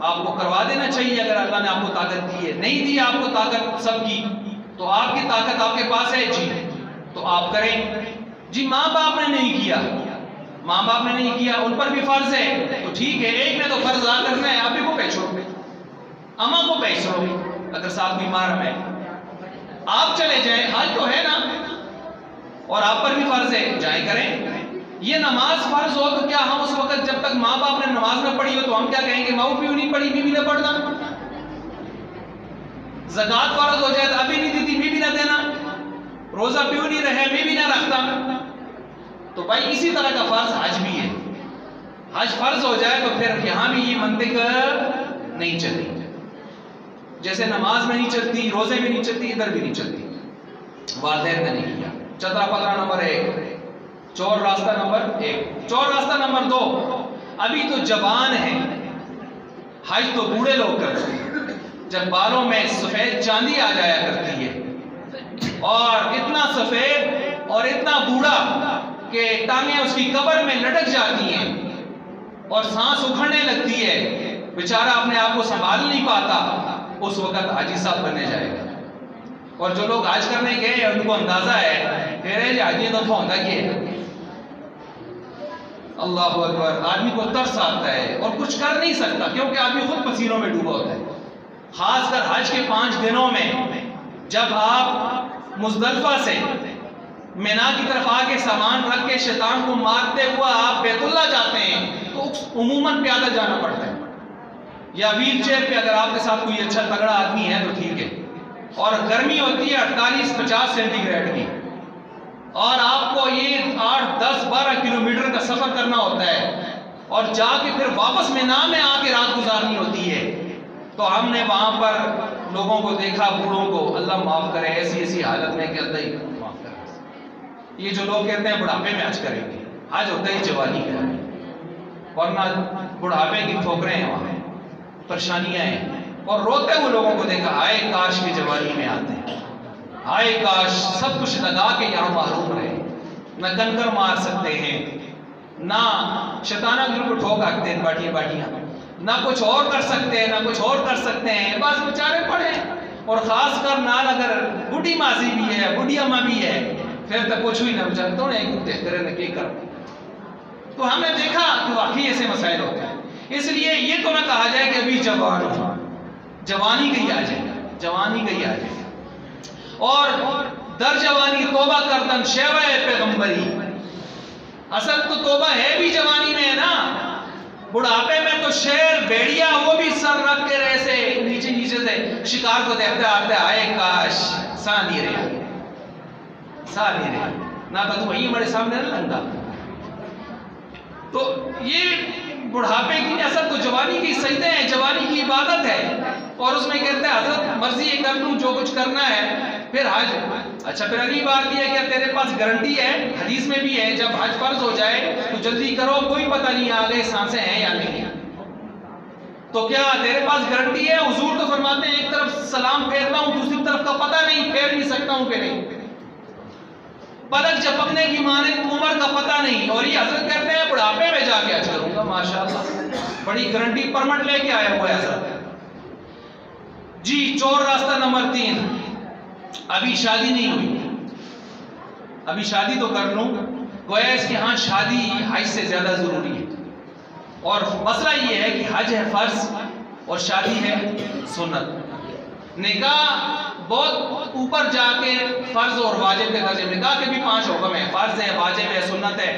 آپ کو کروا دینا چاہیے اگر اللہ نے آپ کو طاقت دی ہے۔ نہیں دی آپ کو طاقت سب کی، تو آپ کی طاقت آپ کے پاس ہے جی تو آپ کریں۔ جی ماں باپ نے نہیں کیا، ماں باپ نے نہیں کیا، ان پر بھی فرض ہے تو ٹھیک ہے، ایک نے تو فرض ادا کرنا ہے، آپ ہی کو پیچھو، اماں کو پیچھو، اگر ساتھ بیمار ہے آپ چلے جائیں، حج تو ہے نا، اور آپ پر بھی فرض ہے، جائیں کریں۔ یہ نماز فرض ہو تو کیا ہم اس وقت جب تک ماں باپ نے نماز نہ پڑھی ہو تو ہم کیا کہیں گے ماں پیو نہیں پڑھی، بیوی نے پڑھنا؟ زکوٰۃ فرض ہو جائے تو ابھی نہیں دیتی، بیوی نہ دینا، روزہ پیو نہیں رہے، بیوی نہ رکھتا۔ تو بھائی اسی طرح کا فرض حج بھی ہے، حج فرض ہو جائے تو پھر یہاں بھی یہ منطق نہیں چلتی، جیسے نماز میں نہیں چلتی، روزے میں نہیں چلتی، ادھر بھی نہیں چلتی، والدین نے نہیں کیا۔ چترا پترا نمبر 1، چور راستہ نمبر 1۔ چور راستہ نمبر 2، ابھی تو جوان ہے، حج تو بوڑھے لوگ کرتے ہیں، جب بالوں میں سفید چاندی آ جایا کرتی ہے اور اتنا سفید اور اتنا بوڑھا کہ ٹانگیں اس کی قبر میں لٹک جاتی ہیں اور سانس اکھڑنے لگتی ہے، بیچارہ اپنے آپ کو سنبھال نہیں پاتا، اس وقت حاجی صاحب بننے جائے گا۔ اور جو لوگ حج کرنے گئے ہیں ان کو اندازہ ہے کہہ رہے حاجی تو ہوتا کیا ہے، اللہ اکبر، آدمی کو ترس آتا ہے اور کچھ کر نہیں سکتا کیونکہ آدمی خود پسینوں میں ڈوبا ہوتا ہے۔ خاص کر حج کے 5 دنوں میں جب آپ مزدلفہ سے مینا کی طرف آ کے سامان رکھ کے شیطان کو مارتے ہوا آپ بیت اللہ جاتے ہیں تو عموماً پیادل جانا پڑتا ہے، یا ویل چیئر پہ اگر آپ کے ساتھ کوئی اچھا تگڑا آدمی ہے تو ٹھیک ہے، اور گرمی ہوتی ہے 48-50 سینٹی گریڈ کی، اور آپ کو یہ 8-10-12 کلومیٹر کا سفر کرنا ہوتا ہے اور جا کے پھر واپس مینا میں آ کے رات گزارنی ہوتی ہے، تو ہم نے وہاں پر لوگوں کو دیکھا، بوڑھوں کو، اللہ معاف کرے، ایسی حالت میں کہ اللہ ہی معاف کرے۔ یہ جو لوگ کہتے ہیں بڑھاپے میں حج کریں گے، حج ہوتا ہی جوانی کا، ورنہ بڑھاپے کی ٹھوکریں ہیں، وہاں پریشانیاں ہیں، اور روتے ہوئے لوگوں کو دیکھا، آئے کاش کی جوانی میں آتے ہیں، آئے کاش سب کچھ لگا کے یہاں محروم رہے، نہ کنکر مار سکتے ہیں، نہ شیطانہ گل کو ٹھوک آتے ہیں باٹیاں، نہ کچھ اور کر سکتے ہیں، نہ کچھ اور کر سکتے ہیں، بس بیچارے پڑے۔ اور خاص کر نال اگر بڈھی ماسی بھی ہے، بڈھی اماں بھی ہے، پھر تو کچھ ہوئی نہ بیچارے تو نہیں دیکھتے رہے کی کر۔ تو ہم نے دیکھا کہ واقعی ایسے مسائل ہوتے ہیں، اس لیے یہ تو نہ کہا جائے کہ ابھی جوان ہو، جوانی کہیں آ جائے، جوانی کہیں آ جائے، اور در جوانی توبہ کردن شیوہ پیغمبری، اصل تو توبہ ہے بھی جوانی میں ہے نا، بڑھاپے میں تو شیر بیڑیا وہ بھی سر رکھ کے ایسے نیچے سے شکار کو دیکھتے آتے، آئے کاش سا نہیں رہے نہ تو وہی ہمارے سامنے نہ لنگا۔ تو یہ بڑھاپے کی اصل تو جوانی کی سجدے ہیں، جوانی کی عبادت ہے، اور اس میں کہتے ہیں حضرت مرضی ہے کر لوں جو کچھ کرنا ہے پھر حج۔ اچھا پھر اگلی بات یہ ہے کہ تیرے پاس گارنٹی ہے، حدیث میں بھی ہے جب حج فرض ہو جائے تو جلدی کرو، کوئی پتہ نہیں آگے سانسیں ہیں یا نہیں، تو کیا تیرے پاس گارنٹی ہے؟ حضور تو فرماتے ہیں ایک طرف سلام پھیرتا ہوں دوسری طرف کا پتہ نہیں، پھیر نہیں سکتا ہوں کہ نہیں، پلک جھپکنے کی مانند عمر کا پتہ نہیں، اور یہ حضرت کہتے ہیں بڑھاپے میں جا کے حج کروں گا، ماشاءاللہ بڑی گارنٹی پرمٹ لے کے آیا ہوا ہے حضرت۔ جی چور راستہ نمبر 3، ابھی شادی نہیں ہوئی، ابھی شادی تو کر لوں، گویا اس کے ہاں شادی حج سے زیادہ ضروری ہے، اور مسئلہ یہ ہے کہ حج ہے فرض اور شادی ہے سنت، نکاح بہت اوپر جا کے فرض اور واجب کے درجے، نکاح کے بھی 5 حکم ہیں، فرض ہے، واجب ہے، سنت ہے،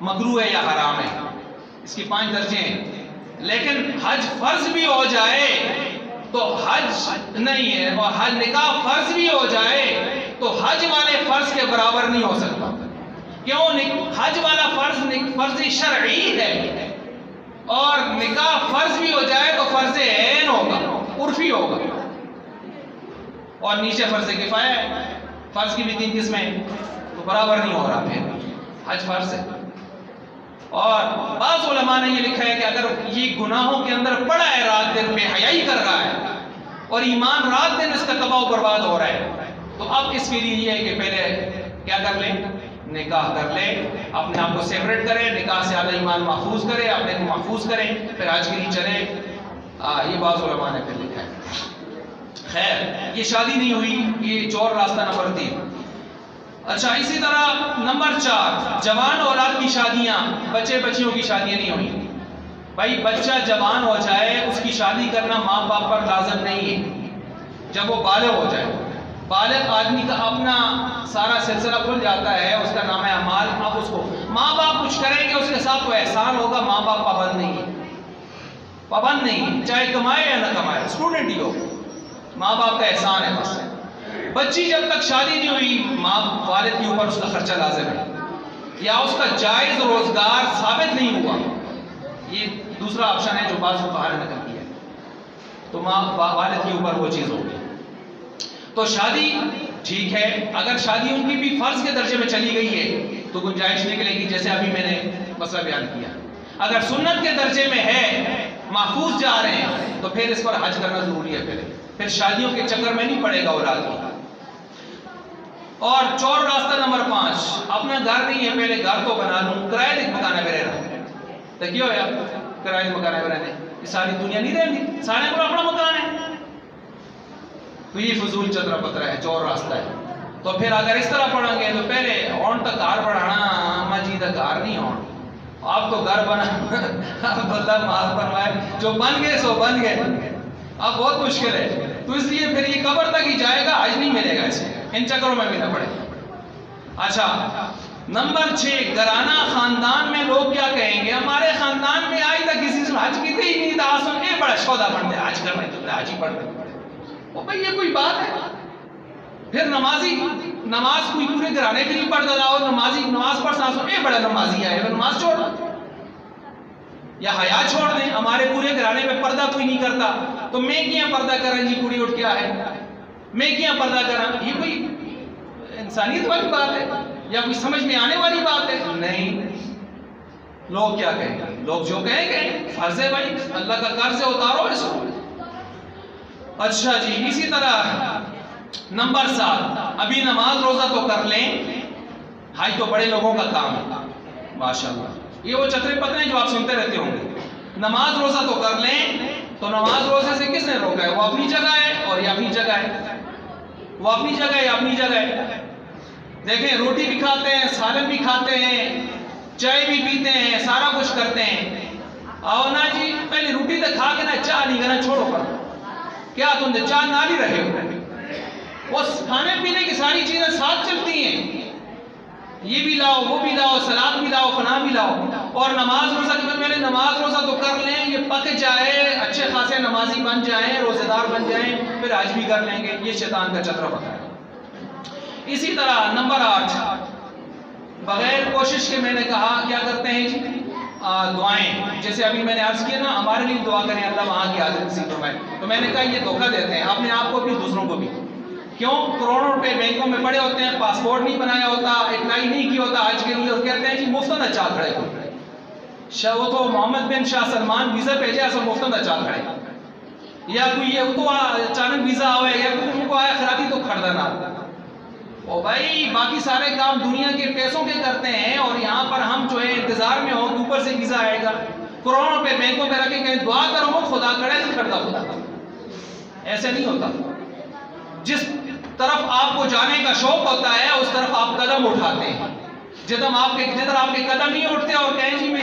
مکروہ ہے یا حرام ہے، اس کی 5 درجے ہیں، لیکن حج فرض بھی ہو جائے تو حج نہیں ہے، اور حج نکاح فرض بھی ہو جائے تو حج والے فرض کے برابر نہیں ہو سکتا، کیوں؟ حج والا فرض شرعی ہے، اور نکاح فرض بھی ہو جائے تو فرض عین ہوگا، عرفی ہوگا، اور نیچے فرض کفایہ ہے، فرض کی بھی 3 قسمیں، تو برابر نہیں ہو رہا، پھر حج فرض ہے۔ اور بعض علماء نے یہ لکھا ہے کہ اگر یہ گناہوں کے اندر پڑا ہے، رات دن بے حیائی کر رہا ہے اور ایمان رات دن اس کا تباہ و برباد ہو رہا ہے، تو اب اس کے لیے یہ ہے کہ پہلے کیا کر لیں، نکاح کر لے، اپنے آپ کو سیپریٹ کرے، نکاح سے اعلیٰ ایمان محفوظ کرے، اپنے کو محفوظ کرے، پھر حج کے لیے چلے. یہ بعض علماء نے پھر لکھا ہے. خیر، یہ شادی نہیں ہوئی، یہ چور راستہ نمبر 3. اچھا، اسی طرح نمبر 4، جوان اولاد کی شادیاں، بچے بچیوں کی شادیاں نہیں ہوئی. بھائی بچہ جوان ہو جائے اس کی شادی کرنا ماں باپ پر لازم نہیں ہے. جب وہ بالغ ہو جائے، بالغ آدمی کا اپنا سارا سلسلہ کھل جاتا ہے، اس کا نام اعمال. اب اس کو ماں باپ کچھ کریں گے اس کے ساتھ تو احسان ہوگا، ماں باپ پابند نہیں ہے، پابند نہیں ہے، چاہے کمائے یا نہ کمائے، اسٹوڈنٹ ہی ہو، ماں باپ کا احسان ہے بس. بچی جب تک شادی نہیں ہوئی، ماں والد کے اوپر اس کا خرچہ لازم ہے، یا اس کا جائز روزگار ثابت نہیں ہوا. یہ دوسرا آپشن ہے جو بعض فقہاء نے نقل کیا ہے، تو ماں والد کے اوپر وہ چیز ہوگی. تو شادی ٹھیک ہے، اگر شادی ان کی بھی فرض کے درجے میں چلی گئی ہے تو گنجائش نکلے گی، جیسے ابھی میں نے مسئلہ بیان کیا. اگر سنت کے درجے میں ہے، محفوظ جا رہے ہیں، تو پھر اس پر حج کرنا ضروری ہے. پھر شادیوں کے چکر میں نہیں پڑے گا اولاد کی. اور چور راستہ نمبر 5، اپنا گھر نہیں ہے، پہلے گھر تو بنا لوں، کرایہ دے مکانا پہ رہ رہا. تو کیا ہوا کرایہ مکانا پہ رہنے؟ یہ ساری دنیا نہیں رہتی، سارے کو اپنا مکان ہے. تو یہ فضول چترا پترا ہے، چور راستہ ہے. تو پھر اگر اس طرح پڑھیں گے تو پہلے ہون تک گھر بڑھانا، اما جی تک گھر نہیں ہون، آپ تو گھر بنا اب اللہ معاف فرمائے، جو بن گئے سو بن گئے، اب بہت مشکل ہے. تو اس لیے پھر یہ قبر تک ہی جائے گا، حج نہیں ملے گا اسے، ان چکروں میں بھی نہ پڑے. اچھا، نمبر 6، گھرانہ خاندان میں لوگ کیا کہیں گے؟ ہمارے خاندان میں آج تک کسی سے حج کی ہی نہیں تھا، سن کے بڑا سودا بنتے حج کرنے کے لیے، حج ہی پڑھتے. وہ بھائی یہ کوئی بات ہے؟ پھر نماز کوئی پورے گھرانے کے لیے پڑھتا تھا، اور نماز پڑھتا سن کے بڑا نمازی ہے، نماز چھوڑ یا حیا چھوڑ دیں. ہمارے پورے گھرانے میں پردہ کوئی نہیں کرتا، تو میں کیا پردہ کریں جی؟ کڑی اٹھ کیا ہے، میں کیا پردہ کریں؟ یہ کوئی انسانیت والی بات ہے یا کوئی سمجھ میں آنے والی بات ہے؟ نہیں. لوگ کیا کہیں گے؟ لوگ جو کہیں گے فرض ہے بھائی، اللہ کا قرض سے اتارو اس کو. اچھا جی، اسی طرح نمبر 7، ابھی نماز روزہ تو کر لیں، حج تو بڑے لوگوں کا کام ہے ماشاءاللہ. یہ وہ چترے پترے جو آپ سنتے رہتے ہوں گے. نماز روزہ تو کر لیں، تو نماز روزے سے کس نے روکا ہے؟ وہ اپنی جگہ ہے اور یہ اپنی جگہ ہے، وہ اپنی جگہ ہے، اپنی جگہ ہے. دیکھیں، روٹی بھی کھاتے ہیں، سالن بھی کھاتے ہیں، چائے بھی پیتے ہیں، سارا کچھ کرتے ہیں. آؤ نا جی، پہلے روٹی تو کھا کے نا چاہ نہیں کرنا، چھوڑو پر کیا تم نے چاہ نہ نہیں رہے ہو. وہ کھانے پینے کی ساری چیزیں ساتھ چلتی ہیں، یہ بھی لاؤ، وہ بھی لاؤ، سلاد بھی لاؤ، فلاں بھی لاؤ. اور نماز روزہ کے پہلے نماز روزہ تو کر لیں، یہ پک جائے، اچھے خاصے نمازی بن جائیں، روزے دار بن جائیں، پھر حج بھی کر لیں گے. یہ شیطان کا چترا پترا ہے. اسی طرح نمبر 8، بغیر کوشش کے میں نے کہا کیا کرتے ہیں جی؟ دعائیں. جیسے ابھی میں نے عرض کیا نا، ہمارے لیے دعا کریں اللہ وہاں کی حاضر نصیب فرمائے. تو میں نے کہا یہ دھوکہ دیتے ہیں اپنے آپ کو بھی، دوسروں کو بھی. کیوں؟ کروڑوں روپے بینکوں میں پڑے ہوتے ہیں، پاسپورٹ نہیں بنایا ہوتا، اپلائی نہیں کیا ہوتا حج کے لیے، اور کہتے ہیں جی مفت نہ چال کھڑے کو. وہ تو محمد بن شاہ سلمان ویزا بھیجے ایسا مفت نہ چال کھڑے، یا کوئی یہ تو اچانک ویزا آئے، یا کوئی ان کو آیا خراتی تو کھڑ دینا. او بھائی، باقی سارے کام دنیا کے پیسوں کے کرتے ہیں، اور یہاں پر ہم جو ہے انتظار میں ہو کہ اوپر سے ویزا آئے گا. کروڑوں روپے بینکوں میں رکھے کہیں دعا کرو وہ خدا کھڑے نہیں کرتا خدا. ایسے نہیں ہوتا. جس طرف آپ کو جانے کا شوق ہوتا ہے اس طرف آپ قدم اٹھاتے ہیں. جدھر آپ کے قدم نہیں اٹھتے اور کہیں جی میں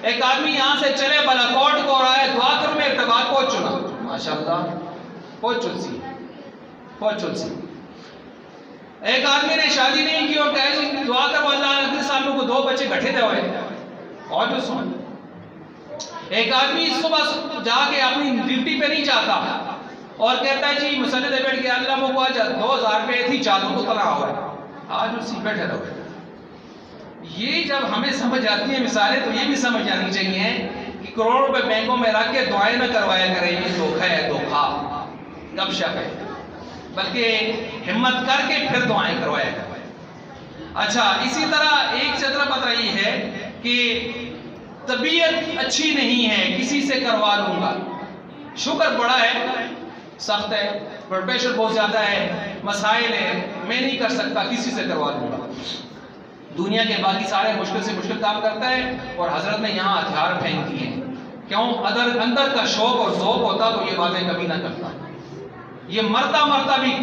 ایک آدمی یہاں سے چلے بلا کوٹ کو اور آئے دعا کرو میں ارتباط پہنچ چنا، ماشاءاللہ پہنچ چلسی. ایک آدمی نے شادی نہیں کی اور کہے جی دعا کرو اللہ اگلے سال کو 2 بچے گٹھے دے ہوئے. اور جو سن، ایک آدمی صبح جا کے اپنی ڈیوٹی پہ نہیں جاتا اور کہتا ہے جی مسلح دے بیٹھ کے اللہ مو کو آج 2000 روپے تھی چادوں تو طرح ہوا ہے، آج اسی بیٹھے رہو. یہ جب ہمیں سمجھ آتی ہیں مثالیں تو یہ بھی سمجھ آنی چاہیے کہ کروڑوں روپے بینکوں میں رکھ کے دعائیں نہ کروایا کریں، یہ دھوکہ ہے، دھوکہ گپ شپ ہے، بلکہ ہمت کر کے پھر دعائیں کروایا کریں. اچھا، اسی طرح ایک چترا پترا یہ ہے کہ طبیعت اچھی نہیں ہے کسی سے کروا لوں گا، شوگر بڑا ہے، سخت ہے، بلڈ پریشر بہت زیادہ ہے، مسائل ہے، میں نہیں کر سکتا، کسی سے کروا لوں گا. دنیا کے باقی سارے مشکل سے مشکل کام کرتا ہے، اور حضرت نے یہاں ہتھیار پھینک دیے ہیں. کیوں؟ اندر کا شوق اور ذوق ہوتا تو یہ باتیں کبھی نہ کرتا. یہ مرتا مرتا بھی،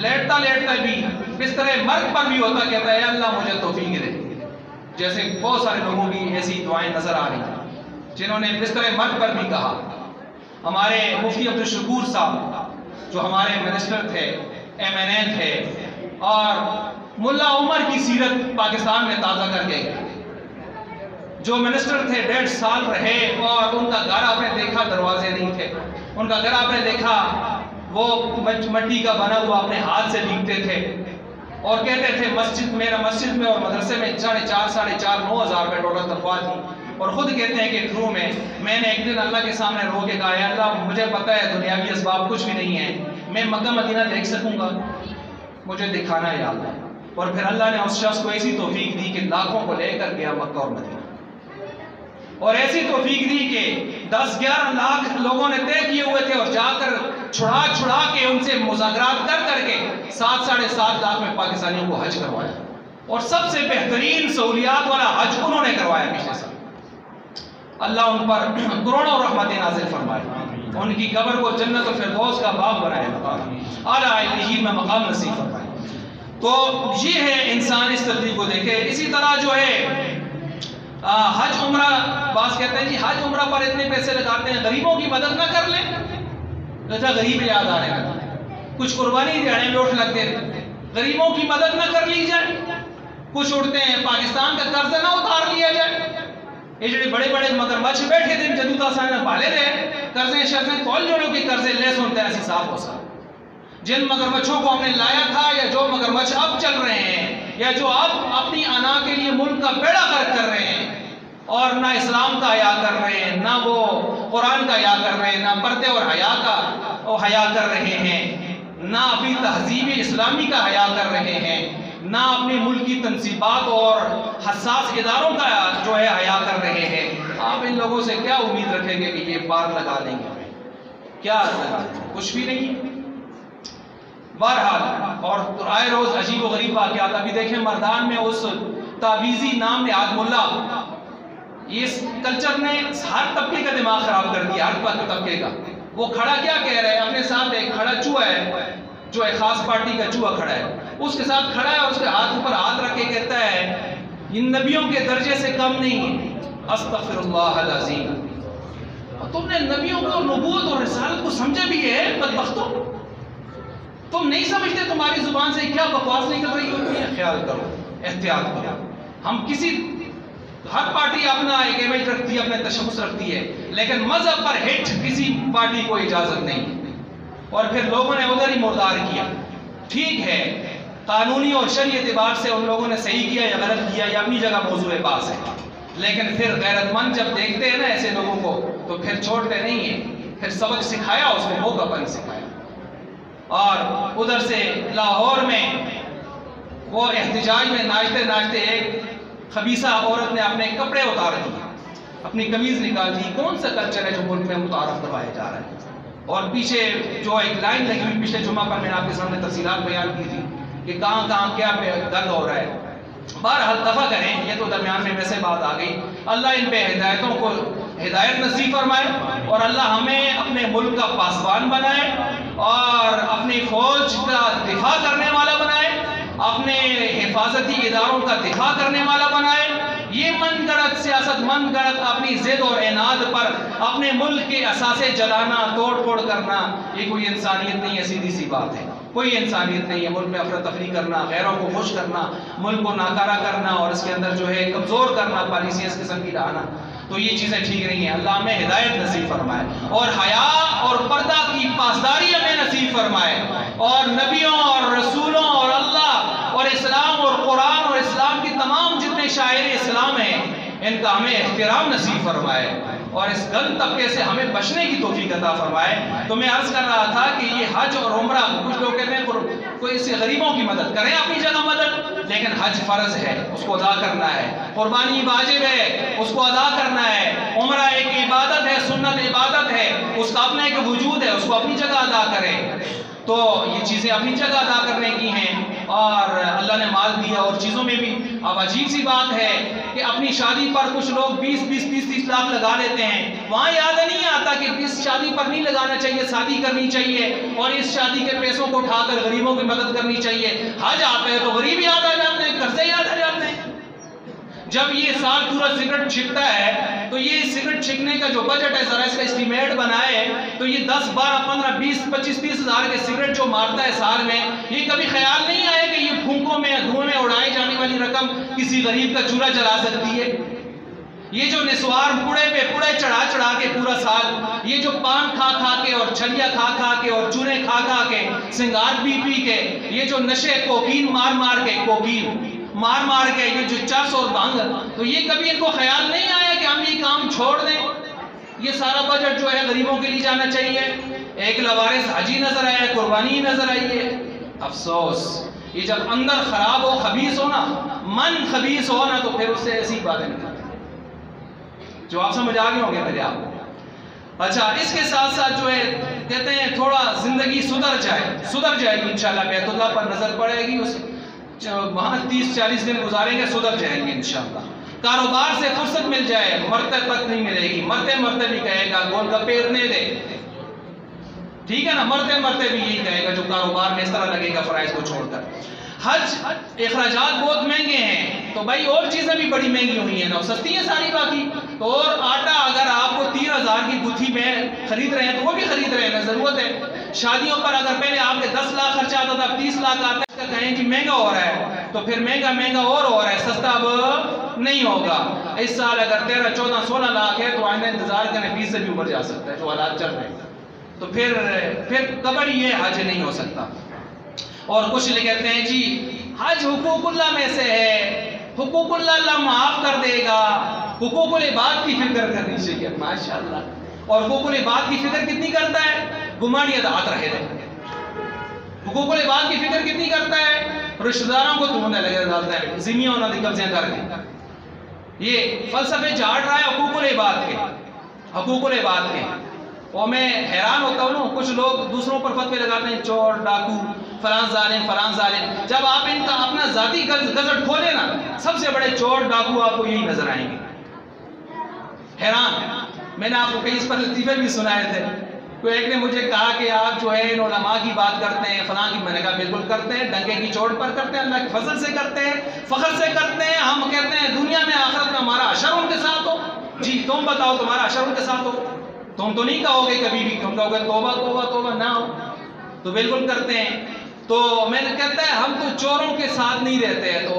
لیٹتا لیٹتا بھی، بستر مرگ پر بھی ہوتا، کہتا ہے اللہ مجھے توفیق دے. جیسے بہت سارے لوگوں کی ایسی دعائیں نظر آ رہی ہیں جنہوں نے بستر مرگ پر بھی کہا. ہمارے مفتی عبدالشکور صاحب جو ہمارے منسٹر تھے، MNA تھے، اور ملا عمر کی سیرت پاکستان میں تازہ کر کے گئے. جو منسٹر تھے 1.5 سال رہے، اور ان کا گھر آپ نے دیکھا دروازے نہیں تھے. ان کا گھر آپ نے دیکھا وہ مٹی کا بنا ہوا اپنے ہاتھ سے لکھتے تھے، اور کہتے تھے میرا مسجد میں اور مدرسے میں 4.5 9 ہزار روپے ٹوٹل تنخواہ تھی. اور خود کہتے ہیں کہ ٹرو میں نے ایک دن اللہ کے سامنے رو کے کہا، اللہ مجھے پتہ ہے دنیاوی اسباب کچھ بھی نہیں ہے، میں مکہ مدینہ دیکھ سکوں گا، مجھے دکھانا ہے اللہ. اور پھر اللہ نے اس شخص کو ایسی توفیق دی کہ لاکھوں کو لے کر گیا مکہ اور مدینہ، اور ایسی توفیق دی کہ 10-11 لاکھ لوگوں نے طے کیے ہوئے تھے، اور جا کر چھڑا کے ان سے مذاکرات کر کے 7-7.5 لاکھ میں پاکستانیوں کو حج کروایا. اور سب سے بہترین سہولیات والا حج انہوں نے کروایا پچھلے سال. اللہ ان پر کروڑوں رحمتیں نازل فرمائے، ان کی قبر کو جنت الفردوس کا باغ بنائے، اعلیٰ علیین میں مقام نصیب فرمائے. تو یہ ہے انسان اس تبدیلی کو دیکھے. اسی طرح جو ہے حج عمرہ، بعض کہتے ہیں جی حج عمرہ پر اتنے پیسے لگاتے ہیں، غریبوں کی مدد نہ کر لیں. اچھا غریب یاد آنے لگا، کچھ قربانی دینے میں اٹھ لگتے ہیں، غریبوں کی مدد نہ کر لی جائے. کچھ اٹھتے ہیں پاکستان کا قرض نہ اتار لیا جائے. یہ جو بڑے بڑے مگرمچھ بیٹھے تھے جدوتا سائنہ پالے رہے، قرضیں شرزیں تول جوڑوں کی قرضیں لے سنتے ہیں ایسی صاف ہو سا. جن مگرمچھوں کو ہم نے لایا تھا، یا جو مگرمچھ اب چل رہے ہیں، یا جو اب اپنی انا کے لیے ملک کا بیڑا غرق کر رہے ہیں، اور نہ اسلام کا حیا کر رہے ہیں، نہ وہ قرآن کا حیا کر رہے ہیں، نہ پردے اور حیا کا حیا کر رہے ہیں، نہ اپنی تہذیب اسلامی کا حیا کر رہے ہیں، نہ اپنی ملک کی تنصیبات اور حساس اداروں کا جو ہے حیا کر رہے ہیں. آپ ان لوگوں سے کیا امید رکھیں گے کہ یہ پار لگا دیں گے؟ کیا کچھ بھی نہیں. بہرحال اور آئے روز عجیب و غریب واقعات. ابھی دیکھیں مردان میں اس تعویذی نام نہاد ملا، اس کلچر نے ہر طبقے کا دماغ خراب کر دیا، ہر طبقے کا. وہ کھڑا کیا کہہ رہے ہیں؟ اپنے ساتھ ایک کھڑا چوہا ہے، جو ایک خاص پارٹی کا چوہا کھڑا ہے، اس کے ساتھ کھڑا ہے، اور اس کے ہاتھ اوپر ہاتھ رکھ کے کہتا ہے ان نبیوں کے درجے سے کم نہیں ہے، استغفر اللہ العظیم. اور تم نے نبیوں کو نبوت اور رسالت کو سمجھا بھی ہے بدبختوں؟ تم نہیں سمجھتے تمہاری زبان سے کیا بکواس نکل رہی ہوتی ہے؟ خیال کرو، احتیاط کرو. ہم ہر پارٹی اپنا ایک امیج رکھتی ہے، اپنے تشخص رکھتی ہے، لیکن مذہب پر ہٹ کسی پارٹی کو اجازت نہیں. اور پھر لوگوں نے ادھر ہی مردار کیا. ٹھیک ہے، قانونی اور شرعی اعتبار سے ان لوگوں نے صحیح کیا یا غلط کیا، یا اپنی جگہ موضوع بحث ہے، لیکن پھر غیرت مند جب دیکھتے ہیں نا ایسے لوگوں کو تو پھر چھوڑتے نہیں ہیں. پھر سبق سکھایا، اس کو موقع پر سکھایا. اور ادھر سے لاہور میں وہ احتجاج میں ناچتے ناچتے ایک خبیثہ عورت نے اپنے کپڑے اتار دیے، اپنی قمیض نکال دی. کون سا کلچر ہے جو ملک میں متعارف کروایا جا رہا ہے؟ اور پیچھے جو ایک لائن لگی ہوئی پچھلے جمعہ پر میں نے آپ کے سامنے تفصیلات بیان کی تھی کہ کہاں کہاں کیا گند ہو رہا ہے. بہرحال دفع کریں، یہ تو درمیان میں ویسے بات آ گئی. اللہ ان پہ ہدایتوں کو ہدایت نصیب فرمائے، اور اللہ ہمیں اپنے ملک کا پاسبان بنائے، اور اپنی فوج کا دفاع کرنے والا بنائے، اپنے حفاظتی اداروں کا دفاع کرنے والا بنائے. یہ من گڑت سیاست، من گڑت اپنی ضد اور عناد پر اپنے ملک کے اثاثے جلانا، توڑ پھوڑ کرنا، یہ کوئی انسانیت نہیں ہے. سیدھی سی بات ہے، کوئی انسانیت نہیں ہے. ملک میں افراتفری کرنا، غیروں کو خوش کرنا، ملک کو ناکارہ کرنا، اور اس کے اندر جو ہے کمزور کرنا، پالیسیاں اس قسم کی لانا، تو یہ چیزیں ٹھیک نہیں ہیں. اللہ ہمیں ہدایت نصیب فرمائے، اور حیا اور پردہ کی پاسداری ہمیں نصیب فرمائے، اور نبیوں اور رسولوں اور اللہ اور اسلام اور قرآن اور اسلام کی تمام جتنے شاعر اسلام ہیں ان کا ہمیں احترام نصیب فرمائے، اور اس گند طبقے سے ہمیں بچنے کی توفیق عطا فرمائے. تو میں عرض کر رہا تھا کہ یہ حج اور عمرہ، کچھ لوگ کہتے ہیں کوئی اس سے غریبوں کی مدد کریں، اپنی جگہ مدد، لیکن حج فرض ہے، اس کو ادا کرنا ہے. قربانی واجب ہے، اس کو ادا کرنا ہے. عمرہ ایک عبادت ہے، سنت عبادت ہے، اس کا اپنا ایک وجود ہے، اس کو اپنی جگہ ادا کریں. تو یہ چیزیں اپنی جگہ ادا کرنے کی ہیں، اور اللہ نے مال دیا اور چیزوں میں بھی اب عجیب سی بات ہے کہ اپنی شادی پر کچھ لوگ 20-30 لاکھ لگا لیتے ہیں، وہاں یاد نہیں آتا کہ اس شادی پر نہیں لگانا چاہیے، شادی کرنی چاہیے اور اس شادی کے پیسوں کو اٹھا کر غریبوں کی مدد کرنی چاہیے۔ حج آتا ہے تو غریب یاد آ جاتے ہیں، قرضے یاد آ جاتے ہیں۔ جب یہ سال پورا سگریٹ چھکتا ہے تو یہ سگریٹ چھکنے کا جو بجٹ ہے ذرا اس کا اسٹیمیٹ بنائے تو یہ 10 12 15 20 25 30 ہزار کے سگریٹ جو مارتا ہے سال میں، یہ کبھی خیال نہیں آیا کہ یہ پھونکوں میں دھوئیں میں اڑائی جانے والی رقم کسی غریب کا چولہا جلا سکتی ہے۔ یہ جو نسوار پڑے پہ پڑے چڑھا کے پورا سال، یہ جو پان کھا کے اور چھلیا کھا کے اور چونے کھا کے سنگار پی کے، یہ جو نشے کوکین مار کے یہ جو چرس اور بھنگ، تو یہ کبھی ان کو خیال نہیں آیا کہ ہم یہ کام چھوڑ دیں؟ یہ سارا بجٹ جو ہے غریبوں کے لیے جانا چاہیے۔ ایک لوارث حجی نظر آیا، قربانی نظر آئی ہے۔ افسوس، یہ جب اندر خراب ہو، خبیث ہو نا، من خبیث ہو نا، تو پھر اس سے ایسی باتیں نکلتی جو آپ سمجھ آگے ہوں گے میرے آپ۔ اچھا، اس کے ساتھ ساتھ جو ہے کہتے ہیں تھوڑا زندگی سدھر جائے گی انشاءاللہ، بیت اللہ پر نظر پڑے گی، اس وہاں 30-40 دن گزاریں گے، سدھر جائیں گے انشاءاللہ۔ کاروبار سے فرصت مل جائے، مرتے تک نہیں ملے گی، مرتے بھی کہے گا گول گپے اتنے دے، ٹھیک ہے نا، مرتے بھی یہی کہے گا جو کاروبار میں اس طرح لگے گا فرائض کو چھوڑ کر۔ حج اخراجات بہت مہنگے ہیں، تو بھائی اور چیزیں بھی بڑی مہنگی ہوئی ہیں نا، سستی ہیں ساری باقی، تو اور آٹا اگر آپ کو 3000 کی گتھی میں خرید رہے ہیں تو وہ بھی خرید رہے ہیں، ضرورت ہے۔ شادیوں پر اگر پہلے آپ کے 10 لاکھ خرچہ آتا تھا، 30 لاکھ آتا ہے، کہیں جی مہنگا ہو رہا ہے، تو پھر مہنگا اور ہو رہا ہے، سستا اب نہیں ہوگا۔ اس سال اگر 13 14 16 لاکھ ہے تو آئندہ انتظار کریں 20 سے بھی اوپر جا سکتا ہے جو حالات چل رہے ہیں، تو پھر قبر یہ حج نہیں ہو سکتا۔ اور کچھ لوگ کہتے ہیں جی حج حقوق اللہ میں سے ہے، حقوق اللہ معاف کر دے گا، حقوق العباد کی فکر کرنی چاہیے، ماشاءاللہ۔ اور حقوق العباد کی فکر کتنی کرتا ہے؟ گماڑی ادات رہے تھے۔ حقوق العباد کی فکر کتنی کرتا ہے؟ رشتہ داروں کو توڑنے لگے جاتا ہے، زمینوں نہ قبضے کر کے، یہ فلسفے جھاڑ رہا ہے حقوق العباد کے۔ اور میں حیران ہوتا ہوں نا، کچھ لوگ دوسروں پر فتوے لگاتے ہیں، چور ڈاکو فلاں ظالم۔ جب آپ ان کا اپنا ذاتی گزٹ کھولے نا، سب سے بڑے چور ڈاکو آپ کو یہی نظر آئیں گے۔ حیران، میں نے آپ کو کئی اس پر لطیفے بھی سنائے تھے۔ کوئی ایک نے مجھے کہا کہ آپ جو ہے ان علماء کی بات کرتے ہیں، فلاں کی، میں نے کہا بالکل کرتے ہیں، ڈنگے کی چوٹ پر کرتے ہیں، اللہ کے فضل سے کرتے ہیں، فخر سے کرتے ہیں۔ ہم کہتے ہیں دنیا میں آخرت میں ہمارا حشر ان کے ساتھ ہو۔ جی تم بتاؤ تمہارا حشر ان کے ساتھ ہو؟ تم تو نہیں کہو گے کبھی بھی، تم کہو گے توبہ توبہ توبہ، نہ ہو تو بالکل کرتے ہیں۔ تو میں نے کہتا ہے ہم تو چوروں کے ساتھ نہیں رہتے ہیں، تو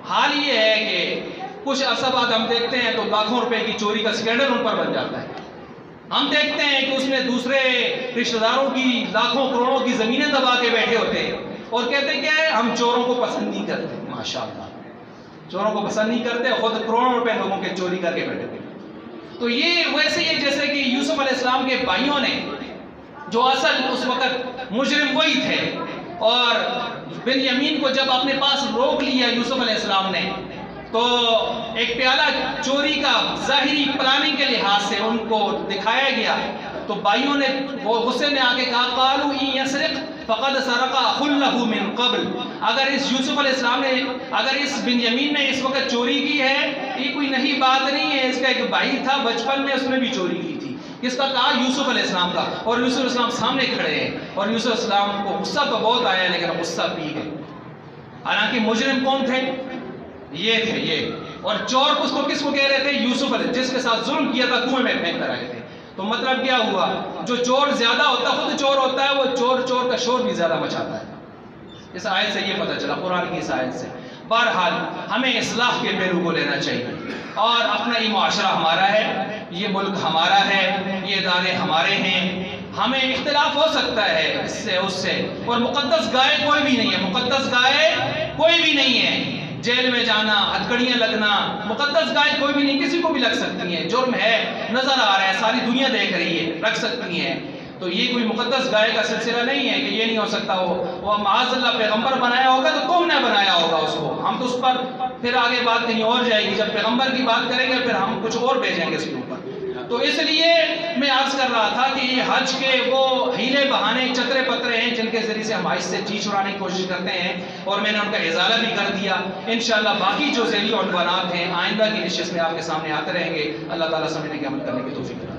حال یہ ہے کہ کچھ عرصہ بعد ہم دیکھتے ہیں تو لاکھوں روپے کی چوری کا سکینڈل ان پر بن جاتا ہے۔ ہم دیکھتے ہیں کہ اس میں دوسرے رشتہ داروں کی لاکھوں کروڑوں کی زمینیں دبا کے بیٹھے ہوتے ہیں، اور کہتے کیا ہے، ہم چوروں کو پسند نہیں کرتے۔ ماشاءاللہ، چوروں کو پسند نہیں کرتے، خود کروڑوں روپے لوگوں کے چوری کر کے بیٹھے ہوتے۔ تو یہ ویسے ہی جیسے کہ یوسف علیہ السلام کے بھائیوں نے، جو اصل اس وقت مجرم وہی تھے، اور بن یمین کو جب اپنے پاس روک لیا یوسف علیہ السلام نے، تو ایک پیالہ چوری کا ظاہری پلاننگ کے لحاظ سے ان کو دکھایا گیا، تو بھائیوں نے وہ غصے میں آ کے کہا قالوا ان یسرق فقد سرق اخ له من قبل، اگر اس یوسف علیہ السلام نے، اگر اس بن یمین نے اس وقت چوری کی ہے، یہ کوئی نئی بات نہیں ہے، اس کا ایک بھائی تھا بچپن میں، اس نے بھی چوری کی تھی۔ کس کا کہا؟ یوسف علیہ السلام کا۔ اور یوسف علیہ السلام سامنے کھڑے ہیں، اور یوسف علیہ السلام کو غصہ تو بہت آیا لیکن غصہ پی گئے۔ حالانکہ مجرم کون تھے؟ یہ تھے، یہ۔ اور چور اس کو کس کو کہہ رہے تھے؟ یوسف علیہ، جس کے ساتھ ظلم کیا تھا کنویں میں پھینک کر آئے تھے۔ تو مطلب کیا ہوا؟ جو چور زیادہ ہوتا ہے، خود چور ہوتا ہے، وہ چور کا شور بھی زیادہ مچاتا ہے۔ اس آیت سے یہ پتہ چلا، قرآن کی اس آیت سے۔ بہرحال ہمیں اصلاح کے پہلو کو لینا چاہیے، اور اپنا یہ معاشرہ ہمارا ہے، یہ ملک ہمارا ہے، یہ ادارے ہمارے ہیں۔ ہمیں اختلاف ہو سکتا ہے اس سے اس سے، اور مقدس گائے کوئی بھی نہیں ہے، مقدس گائے کوئی بھی نہیں ہے۔ جیل میں جانا، ہتھکڑیاں لگنا، مقدس گائے کوئی بھی نہیں، کسی کو بھی لگ سکتی ہیں، جرم ہے، نظر آ رہا ہے، ساری دنیا دیکھ رہی ہے، رکھ سکتی ہیں۔ تو یہ کوئی مقدس گائے کا سلسلہ نہیں ہے کہ یہ نہیں ہو سکتا، وہ معاذ اللہ پیغمبر بنایا ہوگا تو تم نے بنایا ہوگا اس کو، ہم تو اس پر پھر آگے بات کہیں اور جائے گی، جب پیغمبر کی بات کریں گے پھر ہم کچھ اور بھیجیں گے اس کے اوپر۔ تو اس لیے میں عرض کر رہا تھا کہ یہ حج کے وہ ہیلے بہانے چترے پترے ہیں جن کے ذریعے سے ہم آئس سے جی چھڑانے کی کوشش کرتے ہیں، اور میں نے ان کا ازالہ بھی کر دیا۔ انشاءاللہ باقی جو ذیلی عنوانات ہیں آئندہ کی نشست میں آپ کے سامنے آتے رہیں گے۔ اللہ تعالیٰ سمجھنے کے عمل کرنے کی توفیق دے۔